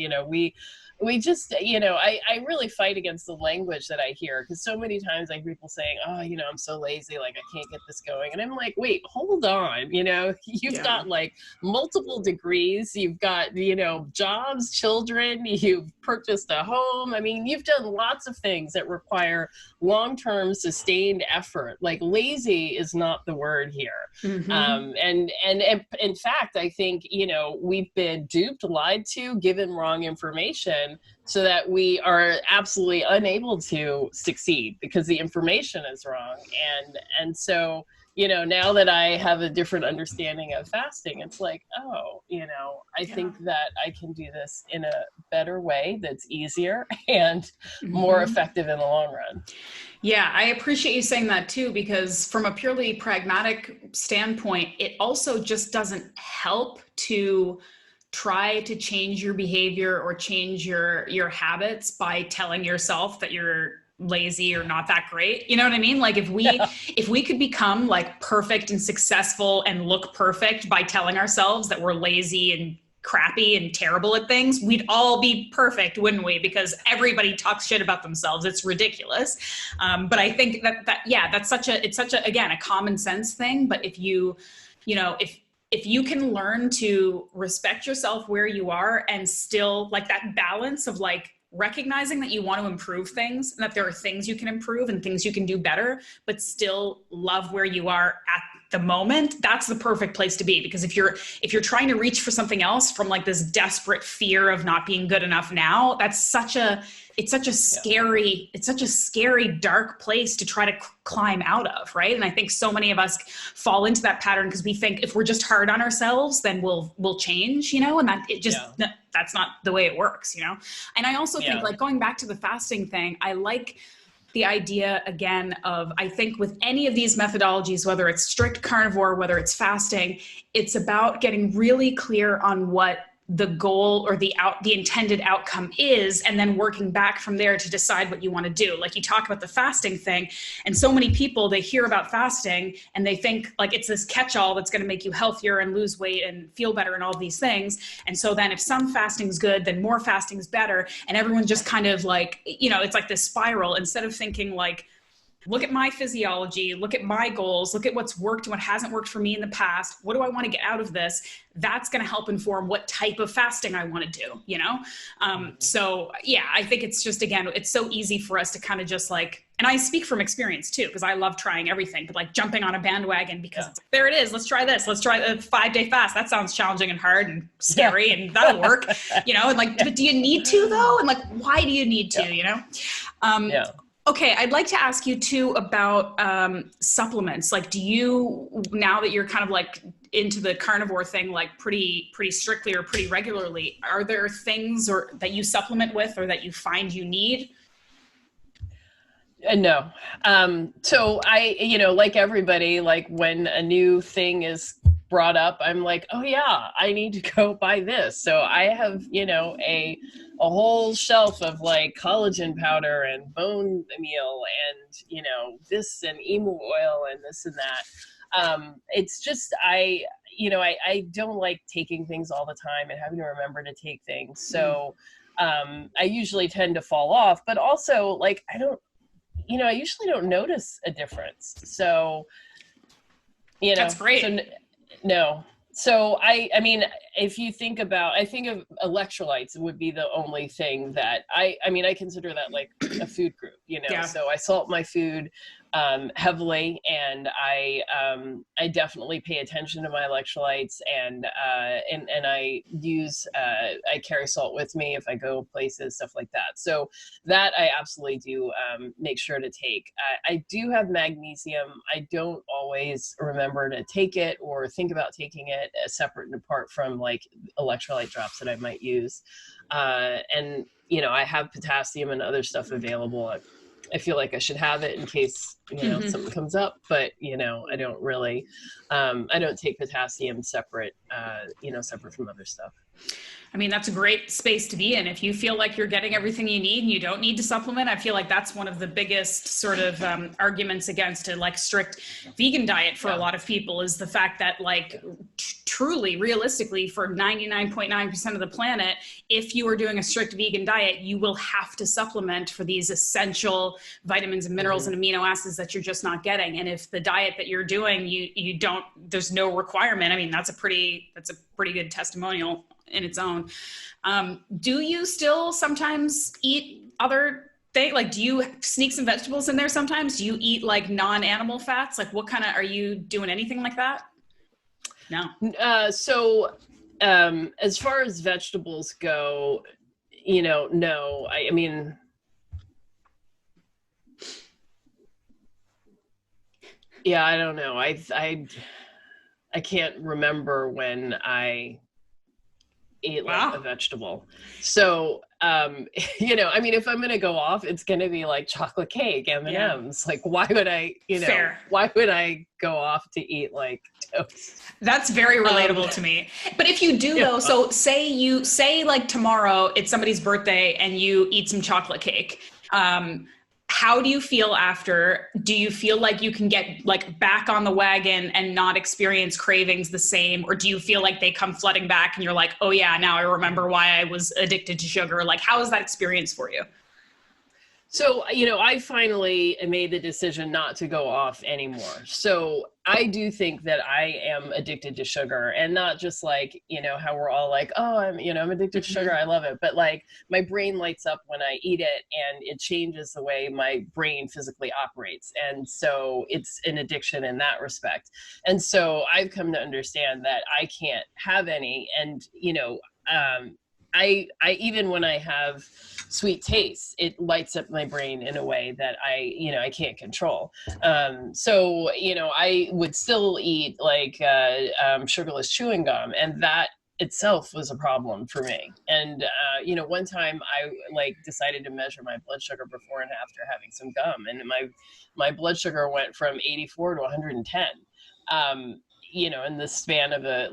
we just, I really fight against the language that I hear, because so many times I hear people saying, oh, I'm so lazy, like I can't get this going. And I'm like, wait, hold on. You've got like multiple degrees, you've got, jobs, children, you've purchased a home. I mean, you've done lots of things that require long-term sustained effort. Like, lazy is not the word here. And in fact, I think, we've been duped, lied to, given wrong information, so that we are absolutely unable to succeed because the information is wrong. And so, now that I have a different understanding of fasting, it's like, oh, I think that I can do this in a better way that's easier and more effective in the long run. Yeah, I appreciate you saying that too, because from a purely pragmatic standpoint, it also just doesn't help to try to change your behavior or change your habits by telling yourself that you're lazy or not that great. You know what I mean? Like, if we could become like perfect and successful and look perfect by telling ourselves that we're lazy and crappy and terrible at things, we'd all be perfect, wouldn't we? Because everybody talks shit about themselves. It's ridiculous. But I think that's such a, again, a common sense thing. But if if you can learn to respect yourself where you are, and still like that balance of like recognizing that you want to improve things and that there are things you can improve and things you can do better, but still love where you are at the moment, that's the perfect place to be. Because if you're trying to reach for something else from like this desperate fear of not being good enough now, it's such a scary, dark place to try to climb out of, right? And I think so many of us fall into that pattern because we think if we're just hard on ourselves, then we'll change, and that it just, that's not the way it works, And I also think, like, going back to the fasting thing, I like the idea again of, I think with any of these methodologies, whether it's strict carnivore, whether it's fasting, it's about getting really clear on what the goal or the intended outcome is, and then working back from there to decide what you want to do. Like you talk about the fasting thing, and so many people, they hear about fasting and they think like it's this catch-all that's going to make you healthier and lose weight and feel better and all these things. And so then if some fasting's good, then more fasting's better. And everyone just kind of like, you know, it's like this spiral, instead of thinking like, look at my physiology, look at my goals, look at what's worked and what hasn't worked for me in the past. What do I want to get out of this? That's going to help inform what type of fasting I want to do, you know? So yeah, I think it's just, again, it's so easy for us to kind of just like, and I speak from experience too, because I love trying everything, but like jumping on a bandwagon because it's like, there it is. Let's try this. Let's try a 5-day fast. That sounds challenging and hard and scary and that'll work, you know? And like, but do you need to though? And like, why do you need to, you know? Okay, I'd like to ask you too about supplements. Like, do you, now that you're kind of like into the carnivore thing, like pretty strictly or pretty regularly, are there things or that you supplement with or that you find you need? No. So I, you know, like everybody, like when a new thing is brought up, I'm like, oh yeah, I need to go buy this. So I have, you know, a whole shelf of like collagen powder and bone meal and, you know, this and emu oil and this and that. It's just, I don't like taking things all the time and having to remember to take things. So I usually tend to fall off, but also like, I usually don't notice a difference. So, you know, that's great. So, no. So I mean, if you think about, I think of electrolytes would be the only thing that I consider that like a food group, you know? Yeah. So I salt my food heavily, and I definitely pay attention to my electrolytes, and I use, I carry salt with me if I go places, stuff like that. So that I absolutely do make sure to take. I do have magnesium. I don't always remember to take it or think about taking it separate and apart from like electrolyte drops that I might use. And, you know, I have potassium and other stuff available. I feel like I should have it in case, you know, something comes up, but, you know, I don't really, I don't take potassium separate, separate from other stuff. I mean, that's a great space to be in. If you feel like you're getting everything you need and you don't need to supplement, I feel like that's one of the biggest sort of arguments against a like strict vegan diet for a lot of people, is the fact that like truly, realistically, for 99.9% of the planet, if you are doing a strict vegan diet, you will have to supplement for these essential vitamins and minerals and amino acids that you're just not getting. And if the diet that you're doing, you don't, there's no requirement. I mean, that's a pretty good testimonial in its own. Do you still sometimes eat other things? Like, do you sneak some vegetables in there sometimes? Do you eat like non-animal fats? Like what kind of, are you doing anything like that? No. So as far as vegetables go, you know, no, I mean, yeah, I don't know. I can't remember when I ate like a vegetable. So, you know, I mean, if I'm going to go off, it's going to be like chocolate cake, M&Ms. Like, why would I, you know, why would I go off to eat like toast? That's very relatable to me. But if you do though, so say like tomorrow it's somebody's birthday and you eat some chocolate cake. How do you feel after? Do you feel like you can get like back on the wagon and not experience cravings the same? Or do you feel like they come flooding back and you're like, oh yeah, now I remember why I was addicted to sugar? Like, how is that experience for you? So, you know, I finally made the decision not to go off anymore. So I do think that I am addicted to sugar, and not just like, you know, how we're all like, oh, I'm addicted to sugar. I love it. But like my brain lights up when I eat it, and it changes the way my brain physically operates. And so it's an addiction in that respect. And so I've come to understand that I can't have any. And, you know, I even when I have sweet tastes, it lights up my brain in a way that I can't control. So, you know, I would still eat like sugarless chewing gum, and that itself was a problem for me. And, you know, one time I like decided to measure my blood sugar before and after having some gum, and my blood sugar went from 84 to 110. in the span of a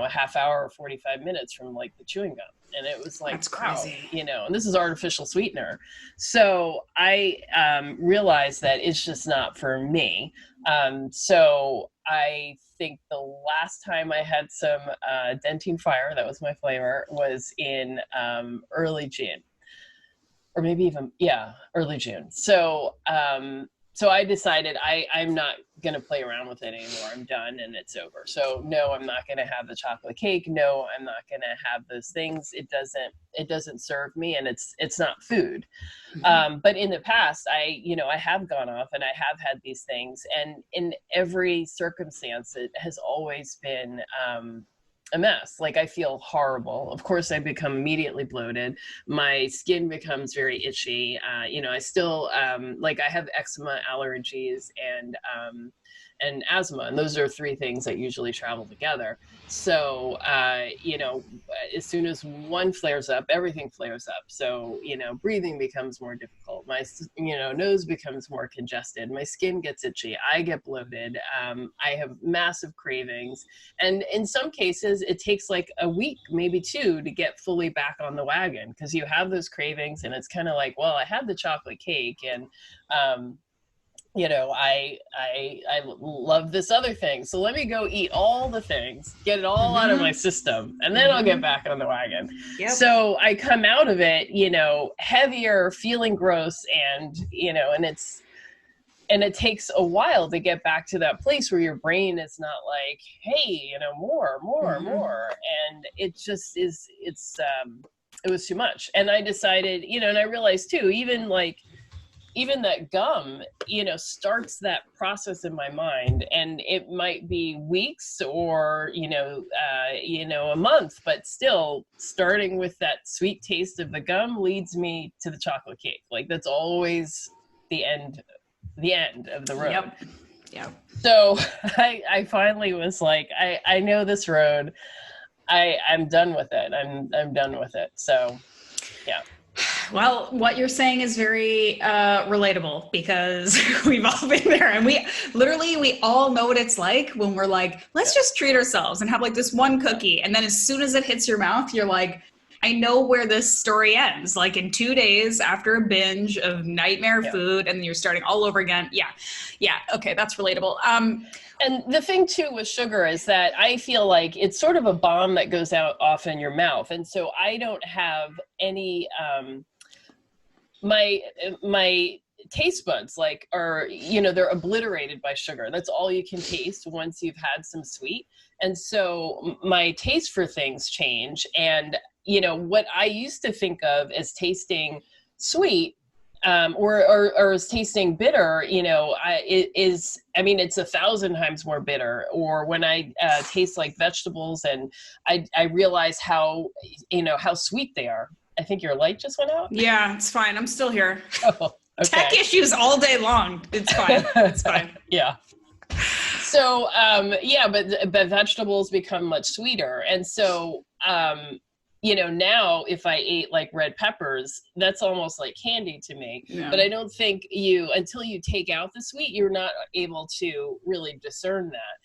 half hour or 45 minutes from like the chewing gum. And it was like, that's crazy. Wow, and this is artificial sweetener. So I realized that it's just not for me. So I think the last time I had some Dentine Fire, that was my flavor, was in early June. Or maybe even, early June. So I decided I'm not going to play around with it anymore. I'm done and it's over. So no, I'm not going to have the chocolate cake. No, I'm not going to have those things. It doesn't serve me, and it's not food. Mm-hmm. But in the past, I have gone off and I have had these things, and in every circumstance, it has always been, a mess. Like, I feel horrible. Of course, I become immediately bloated. My skin becomes very itchy. I still, I have eczema, allergies, and asthma. And those are three things that usually travel together. So, as soon as one flares up, everything flares up. So, breathing becomes more difficult. My, nose becomes more congested. My skin gets itchy. I get bloated. I have massive cravings. And in some cases, it takes like a week, maybe two, to get fully back on the wagon, because you have those cravings and it's kind of like, well, I had the chocolate cake and, I love this other thing. So let me go eat all the things, get it all out of my system, and then I'll get back on the wagon. Yep. So I come out of it, heavier, feeling gross, and, and it takes a while to get back to that place where your brain is not like, hey, more. And it just is, it was too much. And I decided, and I realized too, even that gum, starts that process in my mind, and it might be weeks or, a month, but still starting with that sweet taste of the gum leads me to the chocolate cake. Like, that's always the end of the road. Yep. So I finally was like, I know this road. I'm done with it. I'm done with it. So, yeah. Well, what you're saying is very relatable, because we've all been there, and we all know what it's like when we're like, let's just treat ourselves and have like this one cookie. And then as soon as it hits your mouth, you're like, I know where this story ends. Like in 2 days after a binge of nightmare food, and you're starting all over again. Yeah. Okay. That's relatable. And the thing too with sugar is that I feel like it's sort of a bomb that goes out off in your mouth. And so I don't have any, my taste buds they're obliterated by sugar. That's all you can taste once you've had some sweet. And so my taste for things change. And, what I used to think of as tasting sweet, or as tasting bitter, it's 1,000 times more bitter. Or when I taste like vegetables, and I realize how sweet they are. I think your light just went out. Yeah, it's fine. I'm still here. Oh, okay. Tech issues all day long. It's fine. It's fine. Yeah. So, but vegetables become much sweeter. And so, now if I ate like red peppers, that's almost like candy to me. Yeah. But I don't think until you take out the sweet, you're not able to really discern that.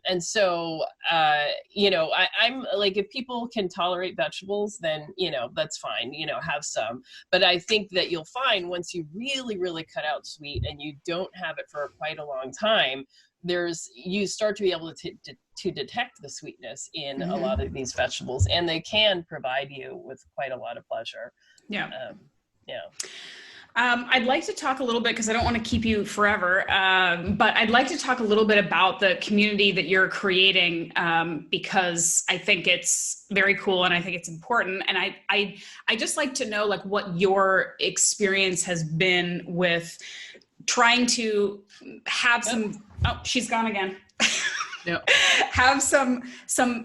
And so, I'm like, if people can tolerate vegetables, then, that's fine, have some. But I think that you'll find once you really, really cut out sweet and you don't have it for quite a long time, you start to be able to detect the sweetness in a lot of these vegetables, and they can provide you with quite a lot of pleasure. Yeah. I'd like to talk a little bit, because I don't want to keep you forever, but I'd like to talk a little bit about the community that you're creating, because I think it's very cool and I think it's important. And I just like to know like what your experience has been with trying to have some, oh, she's gone again. Yep. Have some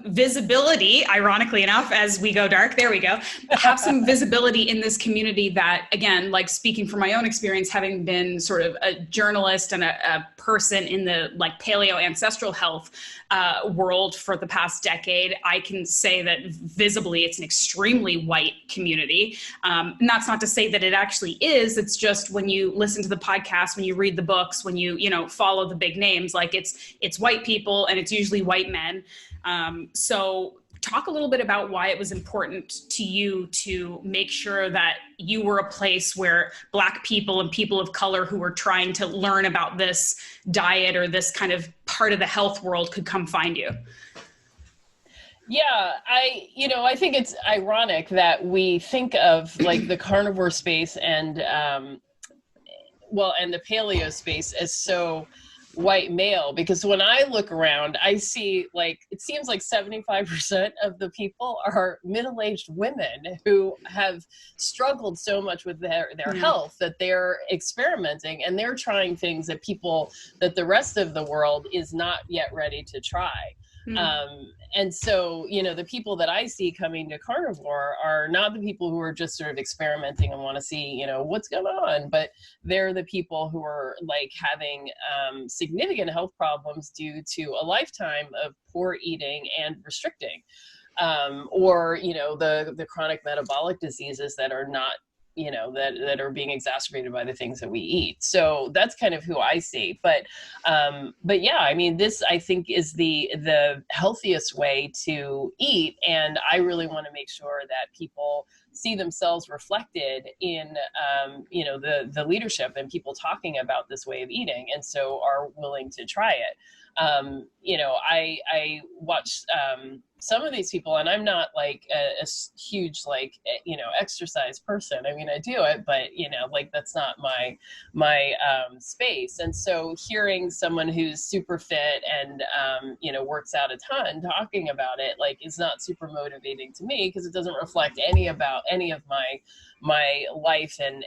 visibility, ironically enough, as we go dark, there we go, have some visibility in this community that, again, like speaking from my own experience, having been sort of a journalist and a person in the like paleo ancestral health world for the past decade, I can say that visibly it's an extremely white community. And that's not to say that it actually is. It's just when you listen to the podcast, when you read the books, when you follow the big names, like it's white people people, and it's usually white men. So talk a little bit about why it was important to you to make sure that you were a place where Black people and people of color who were trying to learn about this diet or this kind of part of the health world could come find you. Yeah, I think it's ironic that we think of like the carnivore space and and the paleo space as so white male, because when I look around, I see like, it seems like 75% of the people are middle-aged women who have struggled so much with their health that they're experimenting and they're trying things that the rest of the world is not yet ready to try. And so, the people that I see coming to carnivore are not the people who are just sort of experimenting and want to see, what's going on, but they're the people who are like having significant health problems due to a lifetime of poor eating and restricting, or, the chronic metabolic diseases that are not, that are being exacerbated by the things that we eat. So that's kind of who I see. But yeah, I mean, this I think is the healthiest way to eat. And I really want to make sure that people see themselves reflected in, the leadership and people talking about this way of eating. And so are willing to try it. I watch some of these people, and I'm not like a huge, like, exercise person. I mean, I do it, but, that's not my space. And so hearing someone who's super fit and, works out a ton talking about it, like, is not super motivating to me because it doesn't reflect any of my life and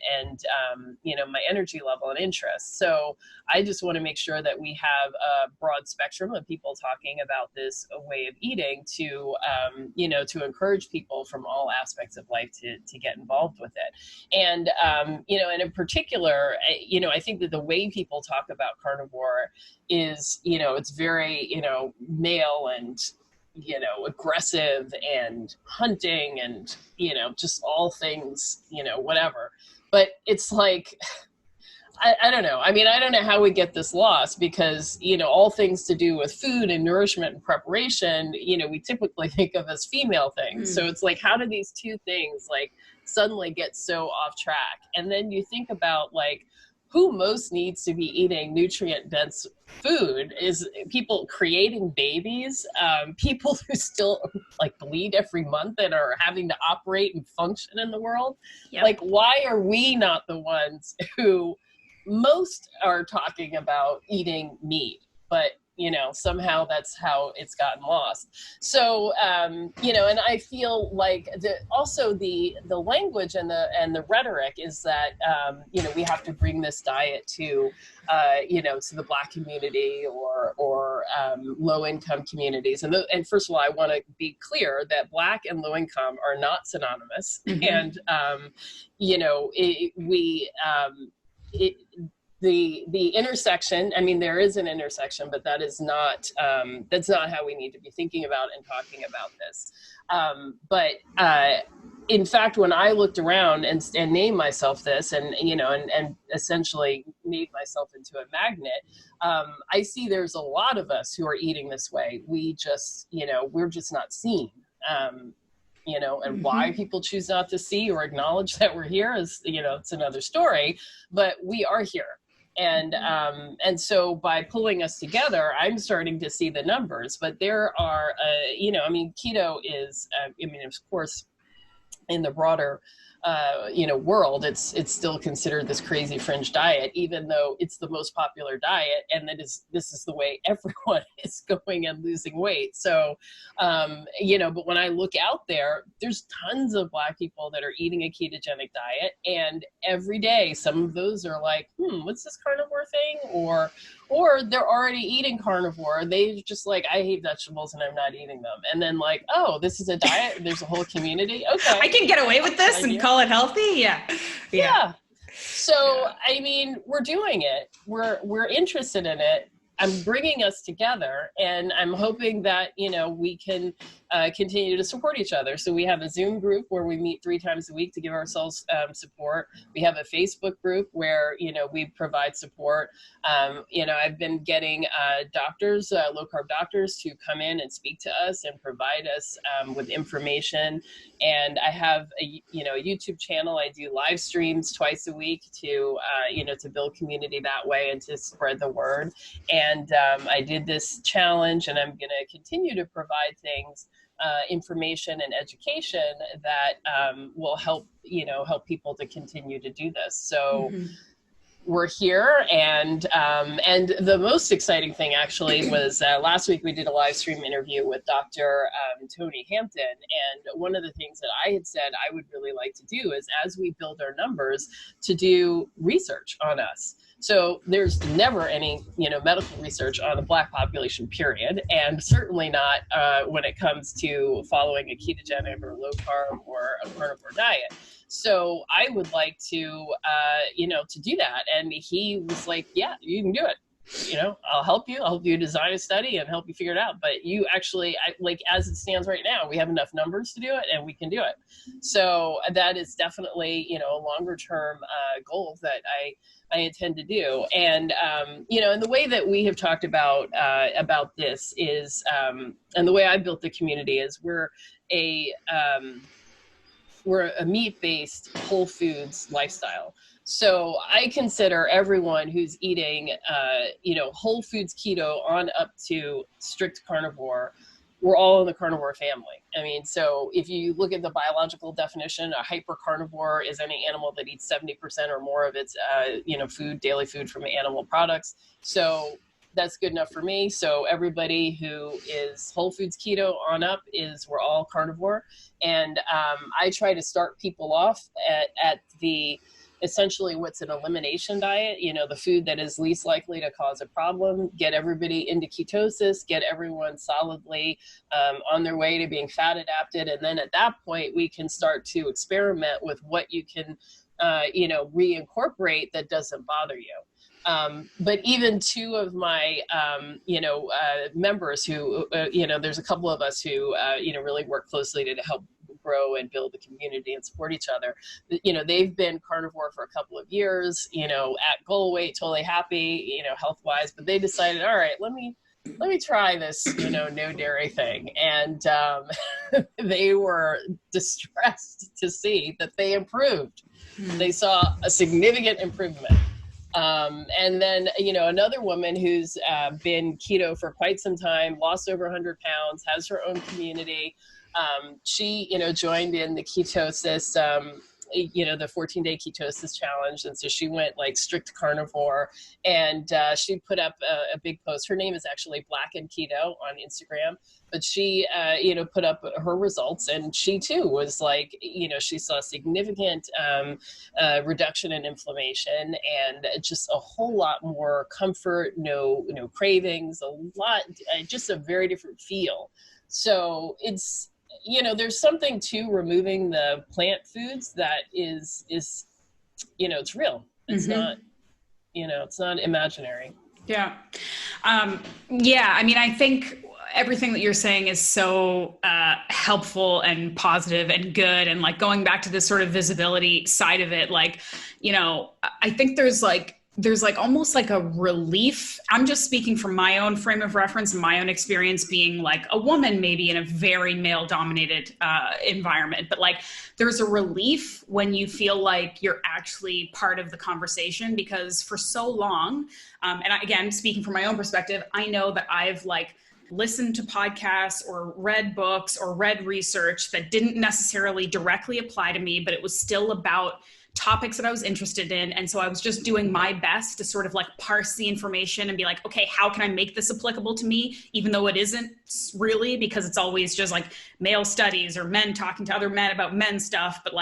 my energy level and interest. So I just want to make sure that we have a broad spectrum of people talking about this way of eating to encourage people from all aspects of life to get involved with it. And, and in particular, I think that the way people talk about carnivore is, it's very, male and, aggressive and hunting and, just all things, whatever. But it's like, I don't know. I mean, I don't know how we get this lost because, all things to do with food and nourishment and preparation, we typically think of as female things. So it's like, how do these two things like suddenly get so off track? And then you think about like, who most needs to be eating nutrient-dense food is people creating babies, people who still like bleed every month and are having to operate and function in the world. Yep. Like, why are we not the ones who most are talking about eating meat? But somehow that's how it's gotten lost. So, and I feel like also the language and the rhetoric is that, we have to bring this diet to the Black community or low income communities. And first of all, I want to be clear that Black and low income are not synonymous. And, the intersection, I mean, there is an intersection, but that is not, that's not how we need to be thinking about and talking about this. But in fact, when I looked around and named myself this and essentially made myself into a magnet, I see there's a lot of us who are eating this way. We just, we're just not seen. And why people choose not to see or acknowledge that we're here is, it's another story, but we are here. And so by pulling us together, I'm starting to see the numbers, but there are, keto is, of course, in the broader, world, it's still considered this crazy fringe diet, even though it's the most popular diet. And this is the way everyone is going and losing weight. So, but when I look out there's tons of Black people that are eating a ketogenic diet. And every day, some of those are like, what's this carnivore thing? Or they're already eating carnivore. They just like, I hate vegetables and I'm not eating them. And then like, oh, this is a diet. There's a whole community. Okay. I can get away with this and call it healthy. Yeah. So, I mean, we're doing it. We're interested in it. I'm bringing us together, and I'm hoping that, we can continue to support each other. So we have a Zoom group where we meet 3 times a week to give ourselves support. We have a Facebook group where, we provide support. I've been getting doctors, low-carb doctors, to come in and speak to us and provide us with information. And I have a YouTube channel. I do live streams twice a week to build community that way and to spread the word. And I did this challenge, and I'm going to continue to provide things, information and education that will help people to continue to do this. So we're here, and the most exciting thing actually was last week we did a live stream interview with Dr. Tony Hampton, and one of the things that I had said I would really like to do is, as we build our numbers, to do research on us. So there's never any, medical research on the Black population, period, and certainly not when it comes to following a ketogenic or low carb or a carnivore diet. So I would like to, to do that. And he was like, yeah, you can do it. I'll help you design a study and help you figure it out. But you actually, as it stands right now, we have enough numbers to do it, and we can do it. So that is definitely, a longer term goal that I intend to do. And, and the way that we have talked about this is, and the way I built the community is we're a meat-based whole foods lifestyle. So I consider everyone who's eating, whole foods keto on up to strict carnivore, we're all in the carnivore family. I mean, so if you look at the biological definition, a hypercarnivore is any animal that eats 70% or more of its, daily food from animal products. So that's good enough for me. So everybody who is whole foods keto on up we're all carnivore. And I try to start people off at the essentially what's an elimination diet, the food that is least likely to cause a problem, get everybody into ketosis, get everyone solidly on their way to being fat adapted. And then at that point, we can start to experiment with what you can, reincorporate that doesn't bother you. But even 2 of my, members who, there's a couple of us who, really work closely to help grow and build the community and support each other. They've been carnivore for a couple of years, at goal weight, totally happy, health-wise, but they decided, all right, let me try this, no dairy thing. And they were distressed to see that they improved. They saw a significant improvement. And then, another woman who's been keto for quite some time, lost over 100 pounds, has her own community. She, joined in the ketosis, the 14-day ketosis challenge. And so she went strict carnivore, and she put up a big post. Her name is actually Black and Keto on Instagram, but she, put up her results, and she too was she saw significant reduction in inflammation and just a whole lot more comfort, no cravings, just a very different feel. So it's, there's something to removing the plant foods that is, it's real. It's not, it's not imaginary. Yeah. I mean, I think everything that you're saying is so helpful and positive and good. And going back to this sort of visibility side of it, I think there's almost a relief. I'm just speaking from my own frame of reference and my own experience being a woman, maybe in a very male dominated environment, but there's a relief when you feel like you're actually part of the conversation, because for so long, again, speaking from my own perspective, I know that I've listened to podcasts or read books or read research that didn't necessarily directly apply to me, but it was still about topics that I was interested in. And so I was just doing my best to sort of parse the information and be okay, how can I make this applicable to me? Even though it isn't really, because it's always just male studies or men talking to other men about men stuff, but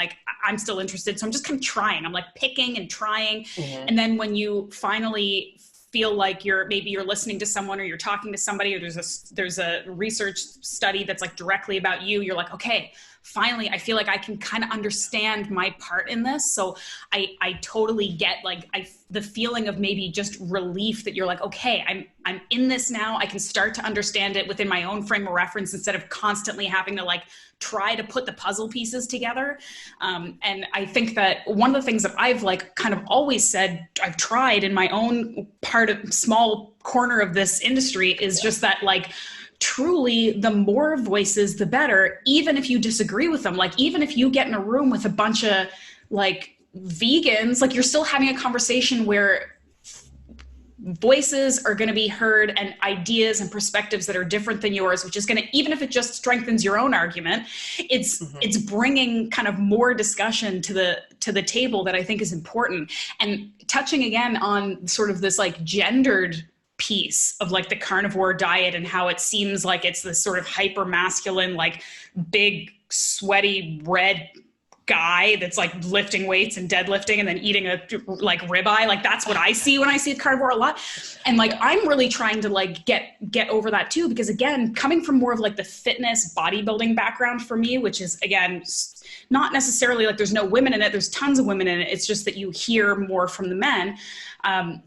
I'm still interested. So I'm just kind of trying. I'm picking and trying. Mm-hmm. And then when you finally feel like you're listening to someone or you're talking to somebody, or there's a research study that's directly about you, you're okay, finally, I feel like I can kind of understand my part in this. So I totally get like the feeling of maybe just relief that you're like, okay, I'm in this now. I can start to understand it within my own frame of reference instead of constantly having to like try to put the puzzle pieces together. And I think that one of the things that I've like kind of always said, I've tried in my own part of small corner of this industry is just that like, truly the more voices, the better, even if you disagree with them. Like, even if you get in a room with a bunch of like vegans, like you're still having a conversation where voices are going to be heard and ideas and perspectives that are different than yours, which is going to, even if it just strengthens your own argument, it's bringing kind of more discussion to the table that I think is important. And touching again on sort of this like gendered piece of like the carnivore diet and how it seems like it's this sort of hyper masculine, like big sweaty red guy that's like lifting weights and deadlifting and then eating a like ribeye. Like that's what I see when I see a carnivore a lot. And like, I'm really trying to like get over that too, because again, coming from more of like the fitness bodybuilding background for me, which is again, not necessarily like there's no women in it, there's tons of women in it. It's just that you hear more from the men.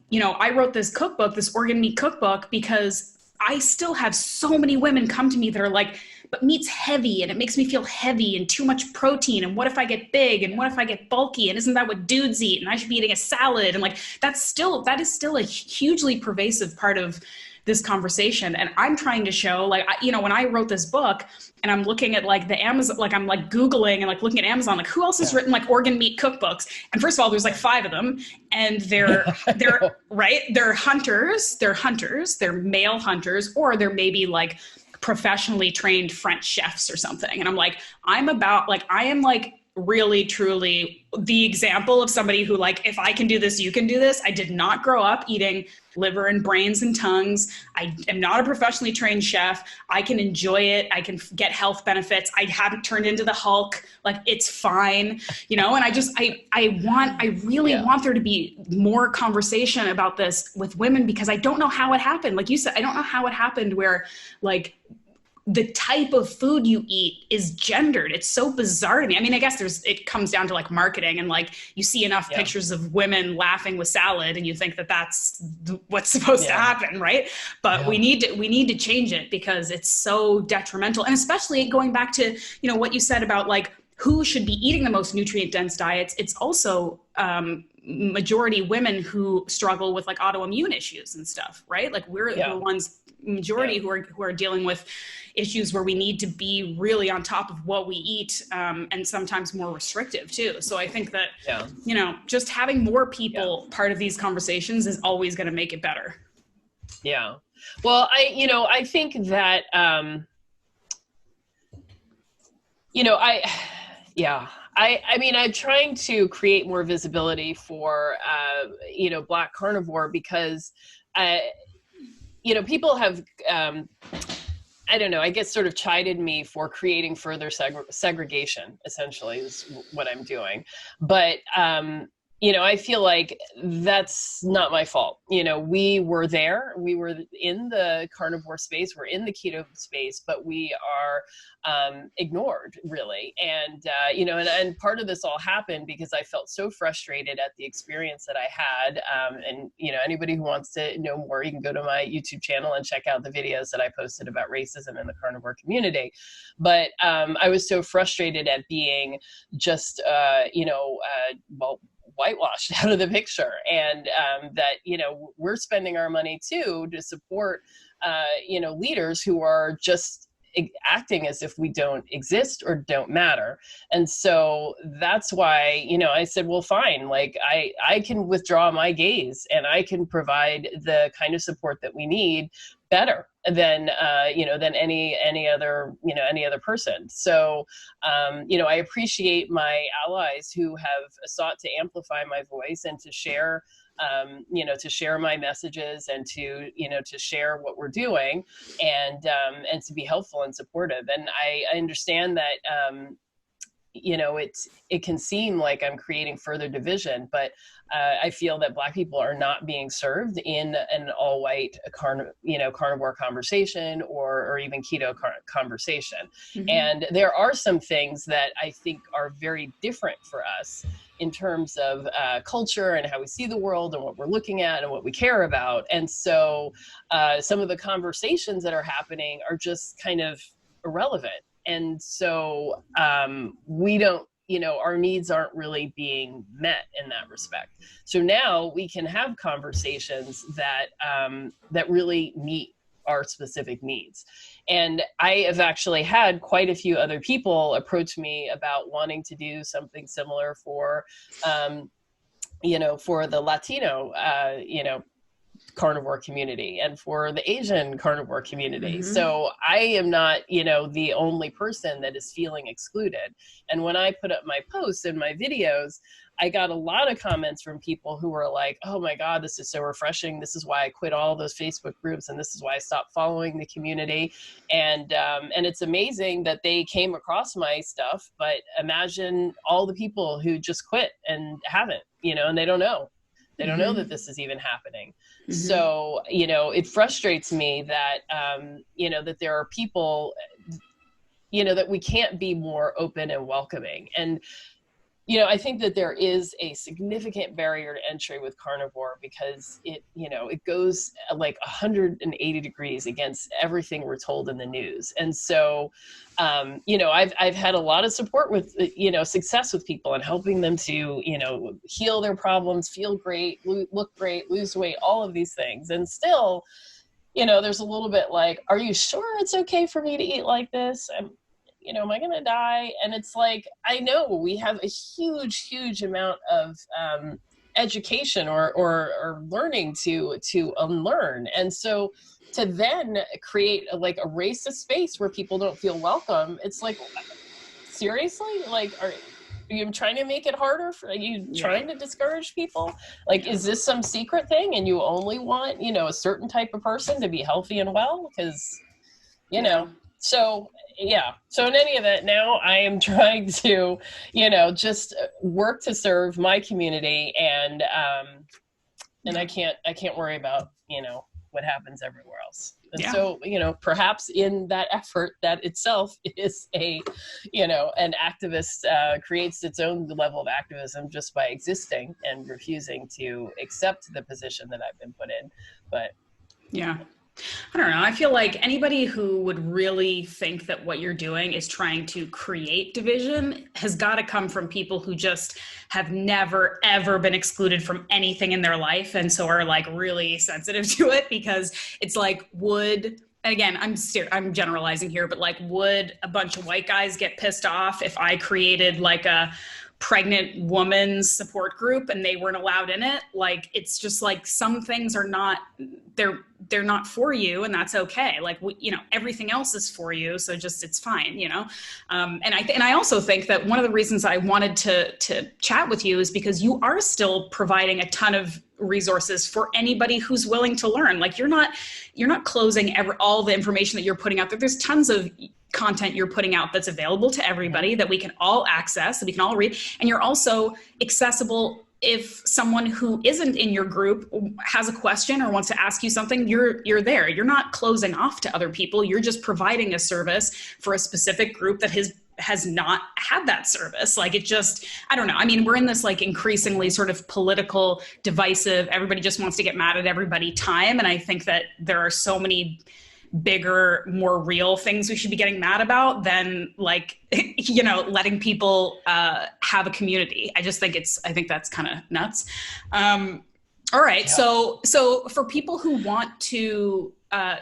You know, I wrote this cookbook, this organ meat cookbook, because I still have so many women come to me that are like, but meat's heavy and it makes me feel heavy and too much protein. And what if I get big? And what if I get bulky? And isn't that what dudes eat? And I should be eating a salad. And like, that is still a hugely pervasive part of this conversation. And I'm trying to show like, you know, when I wrote this book and I'm looking at like the Amazon, like I'm like Googling and like looking at Amazon, like who else has written like organ meat cookbooks? And first of all, there's like 5 of them and they're right. They're hunters, they're male hunters, or they're maybe like professionally trained French chefs or something. And I'm like, I am like really, truly the example of somebody who like, if I can do this, you can do this. I did not grow up eating liver and brains and tongues. I am not a professionally trained chef. I can enjoy it. I can get health benefits. I haven't turned into the Hulk. Like it's fine, you know? And I really want there to be more conversation about this with women, because I don't know how it happened. Like you said, I don't know how it happened where like the type of food you eat is gendered. It's so bizarre to me. I mean, I guess it comes down to like marketing and like you see enough pictures of women laughing with salad and you think that that's what's supposed to happen. Right. But we need to change it because it's so detrimental. And especially going back to, you know, what you said about like who should be eating the most nutrient dense diets. It's also, majority women who struggle with like autoimmune issues and stuff, right? Like we're the ones majority who are dealing with issues where we need to be really on top of what we eat, and sometimes more restrictive too. So I think that, you know, just having more people part of these conversations is always going to make it better. Yeah. Well, I think that, I mean, I'm trying to create more visibility for, Black carnivore because, people have, I don't know, I guess sort of chided me for creating further segregation, essentially, is what I'm doing. But, I feel like that's not my fault. We were there, we were in the carnivore space, we're in the keto space, but we are ignored really. And, and part of this all happened because I felt so frustrated at the experience that I had. And, anybody who wants to know more, you can go to my YouTube channel and check out the videos that I posted about racism in the carnivore community. But I was so frustrated at being just, whitewashed out of the picture, and that we're spending our money too to support leaders who are just acting as if we don't exist or don't matter. And so that's why I said, well, fine, like I can withdraw my gaze and I can provide the kind of support that we need better than than any other person. So I appreciate my allies who have sought to amplify my voice and to share my messages and to share what we're doing and to be helpful and supportive. And I understand that it can seem like I'm creating further division, but I feel that Black people are not being served in an all-white carnivore conversation or even keto conversation. Mm-hmm. And there are some things that I think are very different for us in terms of culture and how we see the world and what we're looking at and what we care about. And so some of the conversations that are happening are just kind of irrelevant. And so we don't, our needs aren't really being met in that respect. So now we can have conversations that that really meet our specific needs. And I have actually had quite a few other people approach me about wanting to do something similar for, for the Latino, carnivore community and for the Asian carnivore community. Mm-hmm. So I am not, the only person that is feeling excluded. And when I put up my posts and my videos, I got a lot of comments from people who were like, oh my God, this is so refreshing. This is why I quit all those Facebook groups. And this is why I stopped following the community. And it's amazing that they came across my stuff, but imagine all the people who just quit and haven't, and they don't know. They don't know that this is even happening. Mm-hmm. So, it frustrates me that, that there are people, that we can't be more open and welcoming. And, I think that there is a significant barrier to entry with carnivore because it goes like 180 degrees against everything we're told in the news. And so, I've had a lot of support with, success with people and helping them to, heal their problems, feel great, look great, lose weight, all of these things. And still, there's a little bit like, are you sure it's okay for me to eat like this? Am I going to die? And it's like, I know we have a huge amount of education or learning to unlearn. And so to then create a racist space where people don't feel welcome, it's like, seriously? Like, are you trying to make it harder? Are you trying to discourage people? Like, is this some secret thing and you only want, a certain type of person to be healthy and well? Because, So in any event, now I am trying to, just work to serve my community and I can't worry about, what happens everywhere else. And so, perhaps in that effort, that itself is an activist creates its own level of activism just by existing and refusing to accept the position that I've been put in. But yeah. I don't know. I feel like anybody who would really think that what you're doing is trying to create division has got to come from people who just have never, ever been excluded from anything in their life. And so are like really sensitive to it because it's like, and again, I'm generalizing here, but like, would a bunch of white guys get pissed off if I created like a pregnant woman's support group and they weren't allowed in it? Like, it's just like some things are not, they're not for you, and that's okay. Like, everything else is for you. So just, it's fine, And I also think that one of the reasons I wanted to chat with you is because you are still providing a ton of resources for anybody who's willing to learn. Like, you're not closing all the information that you're putting out there. There's tons of content you're putting out that's available to everybody that we can all access, that we can all read. And you're also accessible if someone who isn't in your group has a question or wants to ask you something, you're there. You're not closing off to other people. You're just providing a service for a specific group that has not had that service. Like, it just, I don't know. I mean, we're in this like increasingly sort of political, divisive, everybody just wants to get mad at everybody time. And I think that there are so many bigger, more real things we should be getting mad about than like, letting people have a community. I think that's kind of nuts. All right. Yeah. So for people who want to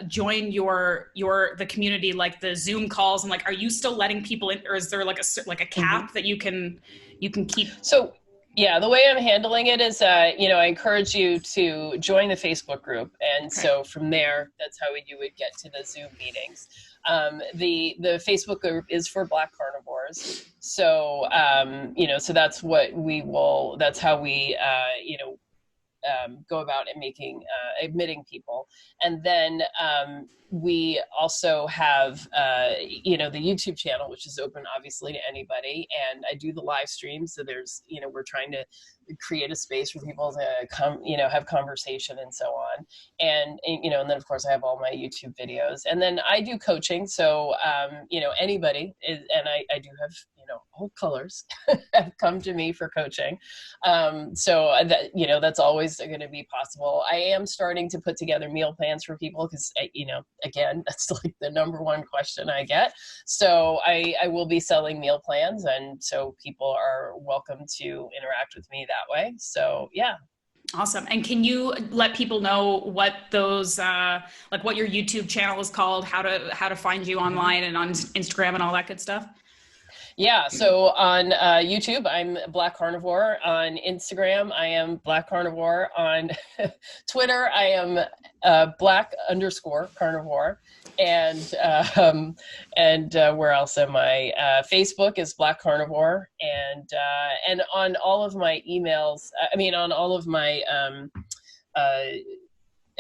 join the community, like the Zoom calls, and like, are you still letting people in, or is there like a cap that you can keep? So yeah, the way I'm handling it is, I encourage you to join the Facebook group. And so from there, that's how you would get to the Zoom meetings. The Facebook group is for Black carnivores. So, so that's what that's how we, go about and admitting people. And then we also have, the YouTube channel, which is open obviously to anybody. And I do the live stream. So there's, we're trying to create a space for people to come, have conversation and so on. And then of course I have all my YouTube videos, and then I do coaching. So, anybody is, and I do have, all colors have come to me for coaching. So that, that's always going to be possible. I am starting to put together meal plans for people because, again, that's like the number one question I get. So I will be selling meal plans. And so people are welcome to interact with me that way. So, yeah. Awesome. And can you let people know what those, what your YouTube channel is called, how to find you online and on Instagram and all that good stuff? Yeah, so on YouTube, I'm Black Carnivore. On Instagram, I am Black Carnivore. On Twitter, I am Black_Carnivore. And where else am I? Facebook is Black Carnivore. And on all of my emails, on all of my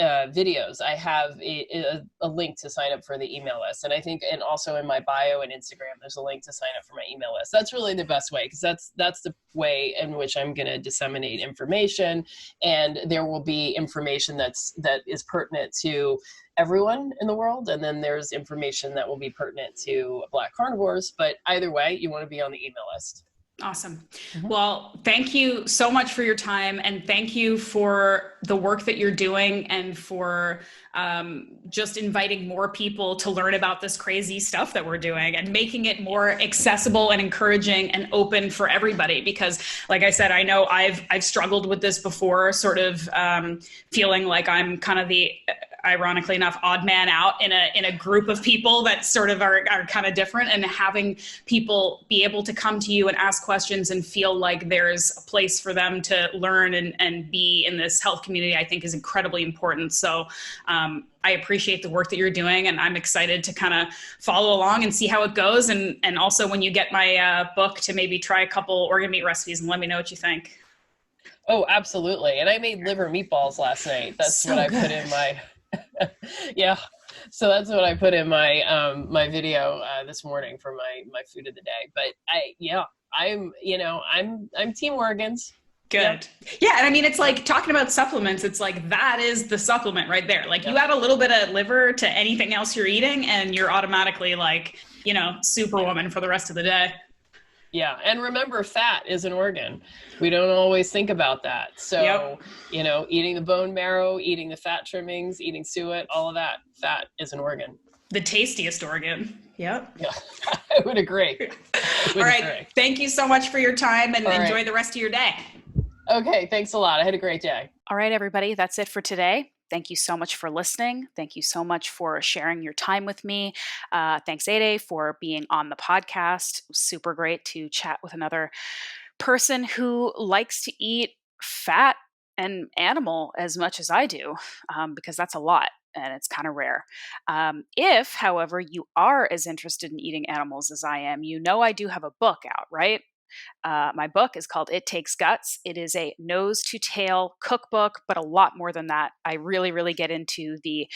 videos, I have a link to sign up for the email list. And I think, and also in my bio and Instagram, there's a link to sign up for my email list. That's really the best way, because that's the way in which I'm going to disseminate information. And there will be information that is pertinent to everyone in the world. And then there's information that will be pertinent to Black carnivores. But either way, you want to be on the email list. Awesome. Well, thank you so much for your time, and thank you for the work that you're doing, and for just inviting more people to learn about this crazy stuff that we're doing, and making it more accessible and encouraging and open for everybody. Because like I said, I know I've struggled with this before, sort of feeling like I'm kind of the, ironically enough, odd man out in a group of people that sort of are kind of different, and having people be able to come to you and ask questions and feel like there's a place for them to learn and be in this health community, I think is incredibly important. So I appreciate the work that you're doing, and I'm excited to kind of follow along and see how it goes. And also when you get my book, to maybe try a couple organ meat recipes and let me know what you think. Oh, absolutely. And I made liver meatballs last night. That's so what I put in my... Yeah, so that's what I put in my my video this morning for my food of the day. But I'm team organs. Good. Yeah. And I mean, it's like talking about supplements. It's like, that is the supplement right there. Like, you add a little bit of liver to anything else you're eating, and you're automatically like, superwoman for the rest of the day. Yeah. And remember, fat is an organ. We don't always think about that. So, eating the bone marrow, eating the fat trimmings, eating suet, all of that, fat is an organ. The tastiest organ. Yep. Yeah, I would agree. All right. Thank you so much for your time, and enjoy the rest of your day. Okay. Thanks a lot. I had a great day. All right, everybody. That's it for today. Thank you so much for listening. Thank you so much for sharing your time with me. Thanks, Ede, for being on the podcast. It was super great to chat with another person who likes to eat fat and animal as much as I do, because that's a lot and it's kind of rare. If, however, you are as interested in eating animals as I am, I do have a book out, right? My book is called It Takes Guts. It is a nose to tail cookbook, but a lot more than that. I really, really get into the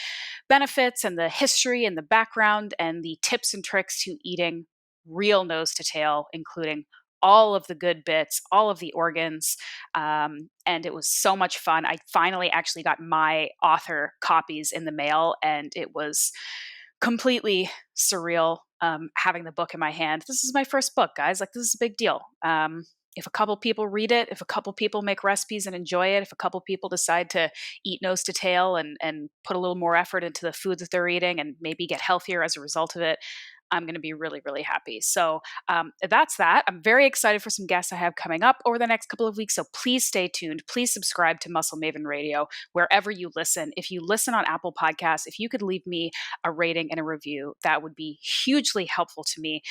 benefits and the history and the background and the tips and tricks to eating real nose to tail, including all of the good bits, all of the organs. And it was so much fun. I finally actually got my author copies in the mail, and it was completely surreal having the book in my hand. This is my first book, guys. Like, this is a big deal. If a couple people read it, if a couple people make recipes and enjoy it, if a couple people decide to eat nose to tail and put a little more effort into the food that they're eating and maybe get healthier as a result of it, I'm going to be really, really happy. So that's that. I'm very excited for some guests I have coming up over the next couple of weeks. So please stay tuned. Please subscribe to Muscle Maven Radio wherever you listen. If you listen on Apple Podcasts, if you could leave me a rating and a review, that would be hugely helpful to me.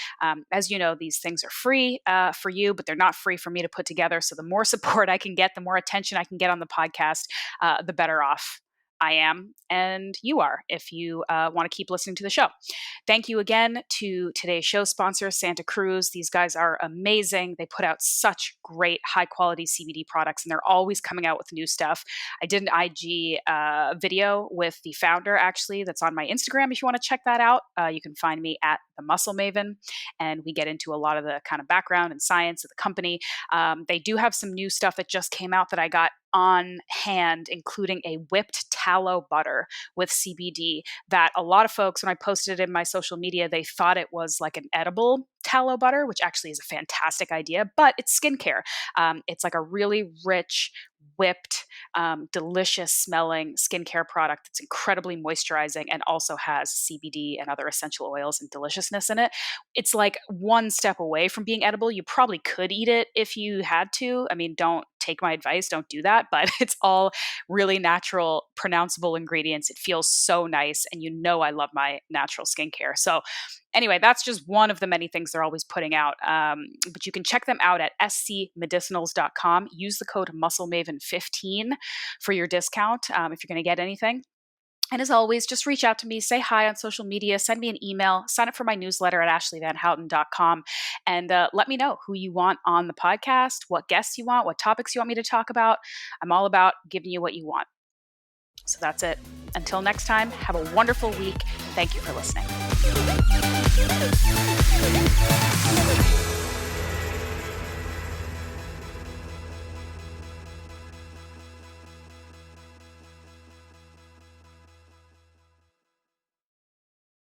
As you know, these things are free for you, but they're not free for me to put together. So the more support I can get, the more attention I can get on the podcast, the better off I am, and you are, if you want to keep listening to the show. Thank you again to today's show sponsor, Santa Cruz. These guys are amazing. They put out such great high quality CBD products, and they're always coming out with new stuff. I did an IG video with the founder, actually, that's on my Instagram. If you want to check that out, you can find me at The Muscle Maven, and we get into a lot of the kind of background and science of the company. They do have some new stuff that just came out that I got on hand, including a whipped tallow butter with CBD that a lot of folks, when I posted it in my social media, they thought it was like an edible tallow butter, which actually is a fantastic idea, but it's skincare. It's like a really rich, whipped, delicious smelling skincare product that's incredibly moisturizing and also has CBD and other essential oils and deliciousness in it. It's like one step away from being edible. You probably could eat it if you had to. I mean, don't take my advice, don't do that, but it's all really natural, pronounceable ingredients. It feels so nice. And you know, I love my natural skincare. So anyway, that's just one of the many things they're always putting out. But you can check them out at scmedicinals.com. Use the code MuscleMaven15 for your discount if you're going to get anything. And as always, just reach out to me, say hi on social media, send me an email, sign up for my newsletter at ashleighvanhouten.com, and let me know who you want on the podcast, what guests you want, what topics you want me to talk about. I'm all about giving you what you want. So that's it. Until next time, have a wonderful week. Thank you for listening.